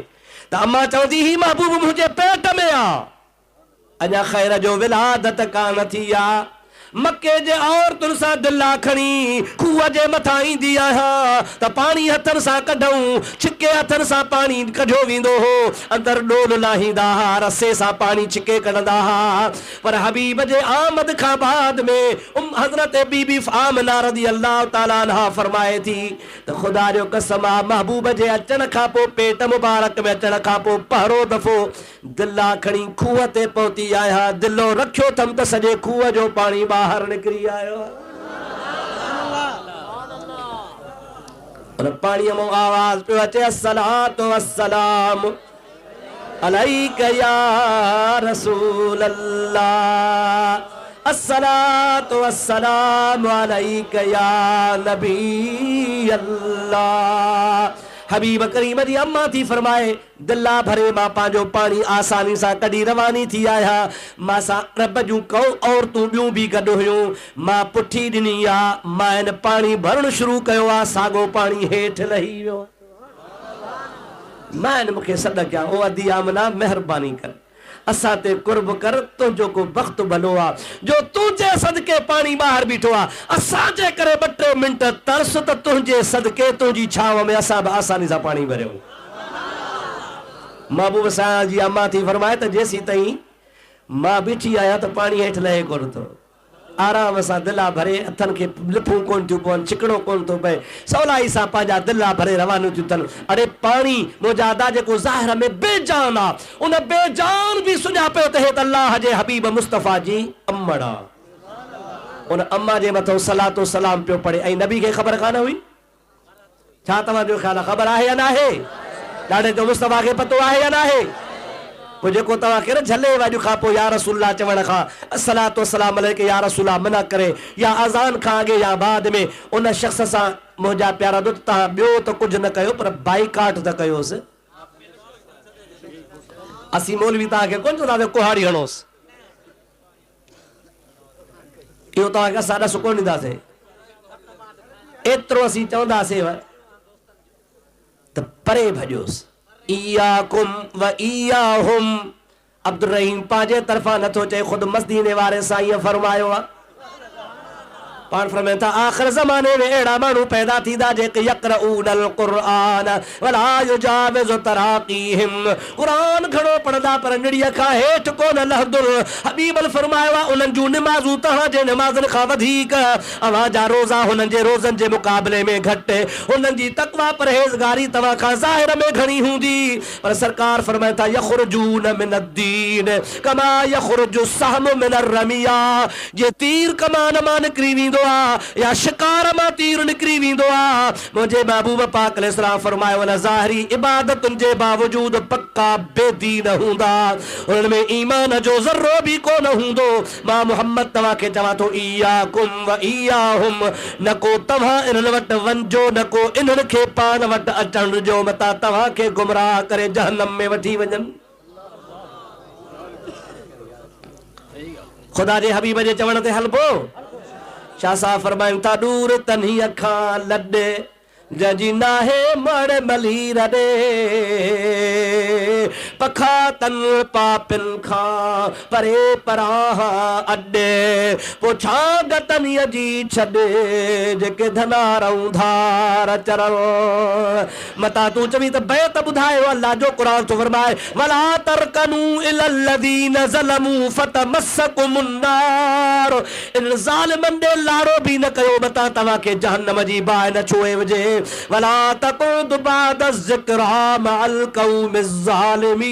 त अम्मा चवंदी ही महबूब मुझे पेट में आ, अञा ख़ैर जो विलादत कान थी आ। मक्के जे औरतुनि सां दिला खणी खूह जे मथां ईंदी आहियां त पाणी हथनि सां कढूं, छिके हथनि सां पाणी कढियो वेंदो हो, अंदरि डोल लाहींदा हुआ, रसे सां पाणी छिके कढंदा हुआ। पर हबीब जे आमद खां बाद में हज़रत बीबी आमना रज़ी अल्लाह ताला अन्हा फरमाए थी त ख़ुदा जो कसम आहे, महबूब जे अचण खां पोइ, पेट मुबारक में अचण खां पोइ पहिरों दफ़ो दिला खणी खूह ते पहुती आहियां, दिलो रखियो अथमि त सॼे खूह जो पाणी बाहर निकरी आयो। और पानी में आवाज पे अचे अस्सलातु वस्सलाम अलैका या रसूल अल्लाह, अस्सलातु वस्सलाम अलैका या नबी अल्लाह। हबीब करीम जी अम्मा थी फरमाए दिला भरे मां पंहिंजो पानी आसानी सां कढी रवानी थी आहियां। मां सां अरब जूं औरतूं ॿियूं बि गॾु हुयूं, मां पुठी ॾिनी आहे, मां हिन पाणी भरणु शुरू कयो आहे, साॻो पाणी हेठि लही वियो। मां हिन मूंखे सॾ कया, ओ अदी आमना महिरबानी कर, असां ते कुर्ब कर, तुंहिंजो को वक़्तु भलो आहे जो तुंहिंजे सदके पाणी ॿाहिरि बीठो आहे, असांजे करे 2-3 मिंट तरस त तुंहिंजे सदके तुंहिंजी छांव में असां बि आसानी सां पाणी भरियूं। महबूब सां जी अम्मा थी फरमाए त जेसीं ताईं मां बीठी आहियां त पाणी हेठि लहे कोन थो, आराम सां दिला भरे हथनि खे लिफूं कोन थियूं पवनि चिकड़ो कोन थो पए सवलाई सां पंहिंजा दिला भरे रवानियूं थियूं थियनि अरे पाणी मुजादा जेको ज़ाहिर में बेजान आहे उन बेजान बि सुञापे त हे त अल्लाह जे हबीब मुस्तफ़ा जी अम्मड़ आहे उन अम्मा जे मथां सलातो सलाम पियो पढ़े ऐं नबी खे ख़बर कान हुई छा तव्हांजो ख़्याल आहे ख़बर आहे या न आहे ॾाढे जो मुस्तफ़ा खे पतो आहे या न आहे पोइ जेको तव्हां खे न झले वाॼु खां पोइ या रसूलल्लाह चवण खां अस्सलातु वस्सलाम अलैके या रसूला मना करे या अज़ान खां अॻे या बाद में उन शख़्स सां मुंहिंजा प्यारा दोस्त तव्हां ॿियो त कुझु न कयो पर बाइकाट त कयोसि असीं मौलवी तव्हांखे कोन चवंदासीं कुहाड़ी हणोसि इहो तव्हांखे असां ॾस कोन ॾींदासीं एतिरो असीं चवंदासीं त परे भॼोसि इयाकुम व इयाहुम अब्दुल रहीम पंहिंजे तरफ़ां नथो चए ख़ुदि मदीने वारे साईं फरमायो आहे पाण फरमाइनि था आख़िर ज़माने में अहिड़ा माण्हू पैदा थींदा जेके यक़रऊनल क़ुरआन वला युजाविज़ु तराक़ीहिम क़ुरान घणो पढ़ंदा पर निड़ीअ खां हेठि कोन लहंदुल हबीब फरमायो आहे उन्हनि जूं निमाज़ूं तव्हांजे निमाज़नि खां वधीक अव्हां जा रोज़ा हुननि जे रोज़नि जे मुक़ाबले में घटि हुननि जी तक़वा परहेज़गारी तव्हां खां ज़ाहिर में घणी हूंदी पर सरकार फरमाइनि था यख़रुजून मिनद्दीन कमा यख़रुजु सहमु मिनर रमिया जे तीर कमान मां निकिरी वेंदो या शिकार मां तीर निकिरी वेंदो आहे मुंहिंजे महबूब पाक अलैहिस्सलाम फरमायो न ज़ाहिरी इबादतुनि जे बावजूद पक्का बेदीन हूंदा उन्हनि में ईमान जो ज़र्रो बि कोन हूंदो मां मोहम्मद तव्हांखे चवां थो इयाकुम व इयाहुम न को तव्हां इन्हनि वटि वञिजो न को इन्हनि खे पाण वटि अचण ॾिजो मता तव्हांखे गुमराह करे जहन्नम में वठी वञनि ख़ुदा जे हबीब जे चवण ते हलबो शाह साहब फरमाइनि था दूर तन्ही अखां लॾे जंहिंजी नाहे मड़ मली रॾे पखा तन पापिन खां परे परां अॾे पोइ छा गतनीअ जी छॾे जेके धनारऊं धार चरण मता तूं चवी त बैत ॿुधायो अल्लाह जो क़ुरान थो फरमाए वला तरकनू इलल लज़ीन ज़लमू फतमस्सकुमुन नार इन ज़ालिमनि ॾे लाड़ो बि न कयो मता तव्हांखे जहन्नम जी बाहि न छुए वञे वला तक़ुद बाद ज़िक्रा मअल क़ौमिज़ ज़ालिमीन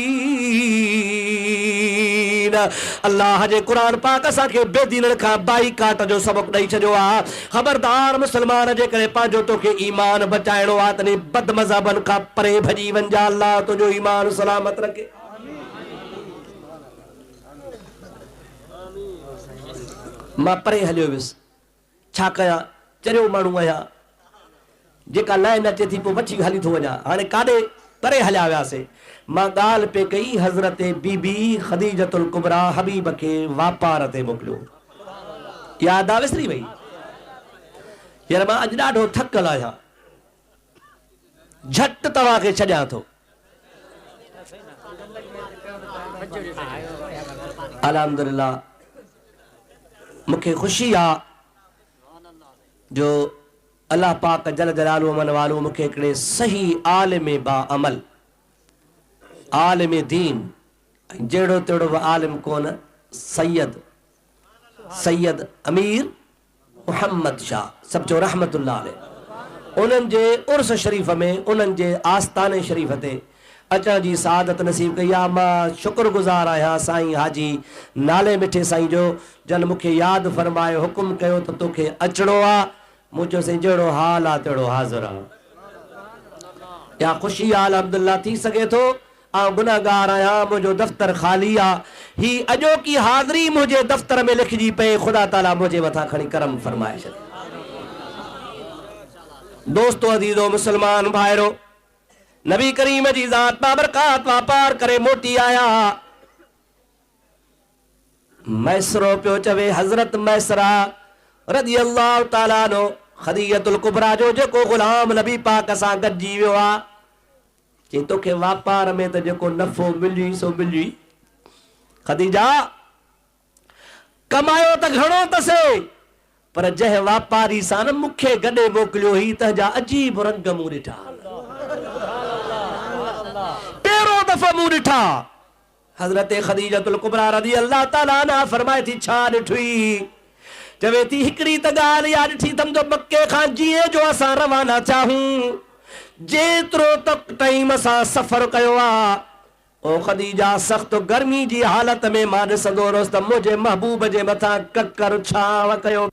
अल्लाह जे क़ुरान पाक असांखे बेदीननि खां बाइकाट जो सबक़ ॾेई छॾियो आहे ख़बरदार मुस्लमान जे करे पंहिंजो तोखे ईमान बचाइणो आहे तॾहिं बद मज़हबनि खां परे भॼी वञा अल्लाह तुंहिंजो ईमान सलामत रखे मां परे हलियो वियुसि छा कयां चरियो माण्हू आहियां जेका लाइन अचे थी पोइ बची हली थो वञा हाणे काॾे परे हलिया वियासीं मां ॻाल्हि पे कई हज़रत बीबी ख़दीजतुल कुबरा हबीब खे वापार ते मोकिलियो यादि आहे विसरी वई यार मां अॼु ॾाढो थकल आहियां झटि तव्हांखे छॾियां थो अल्हम्दुलिल्लाह मूंखे ख़ुशी आहे जो अल्लाह पाक जल जलालु मन वालो मूंखे हिकिड़े सही आलिम बाअमल आलिम दीन जहिड़ो तहिड़ो आलिम कोन सैयद अमीर मुहम्मद शाह सभु रहमतुल्लाह अलैह उन्हनि जे उर्स शरीफ़ में उन्हनि जे आस्थाने शरीफ़ ते अचण जी सआदत नसीब कई आहे मां शुक्रगुज़ार आहियां साईं हाजी नाले मिठे साईं जो जन मूंखे यादि फरमायो हुकुम कयो त तोखे अचिणो आहे मुझो से जड़ो हाल आ तेड़ो हाज़िर आ या खुशी हाल अब्दुल्ला थी सके तो आ गुनाहगार आया मुझो दफ्तर खाली आ ही अजो की हाज़री मुझे दफ्तर में लिख जी पे खुदा ताला मुझे मथा खणी करम फरमाए छे दोस्तों अजीजो मुसलमान भाइरो नबी करीम जी ज़ात बाबरकात वापार करे मोटी आया मैसरो पियो चवे हजरत मैसरा रज़ी अल्लाह ताला नो खदीजतुल कुबरा जो जेको गुलाम नबी पाक सां गॾिजी वियो आहे चई तोखे वापार में त जेको नफ़ो मिली सो मिली खदीजा कमायो त घणो अथसि पर जंहिं वापारी सां न मूंखे गॾे मोकिलियो ही तंहिंजा अजीब रंग मूं ॾिठा पहिरियों दफ़ो मूं ॾिठा हज़रत खदीजतुल कुबरा रज़ी अल्लाह ताला अन्हा फरमाए थी छा ॾिठी चवे थी हिकड़ी त ॻाल्हि यादि थी तम जो मक्के खां जीअं जो असां रवाना चाहूं जेतिरो तक टाइम सां सफ़र कयो आहे ओ ख़दीजा सख़्त गर्मी जी हालत में मां ॾिसंदो रहुसि त मुंहिंजे महबूब जे मथां ककर छांव कयो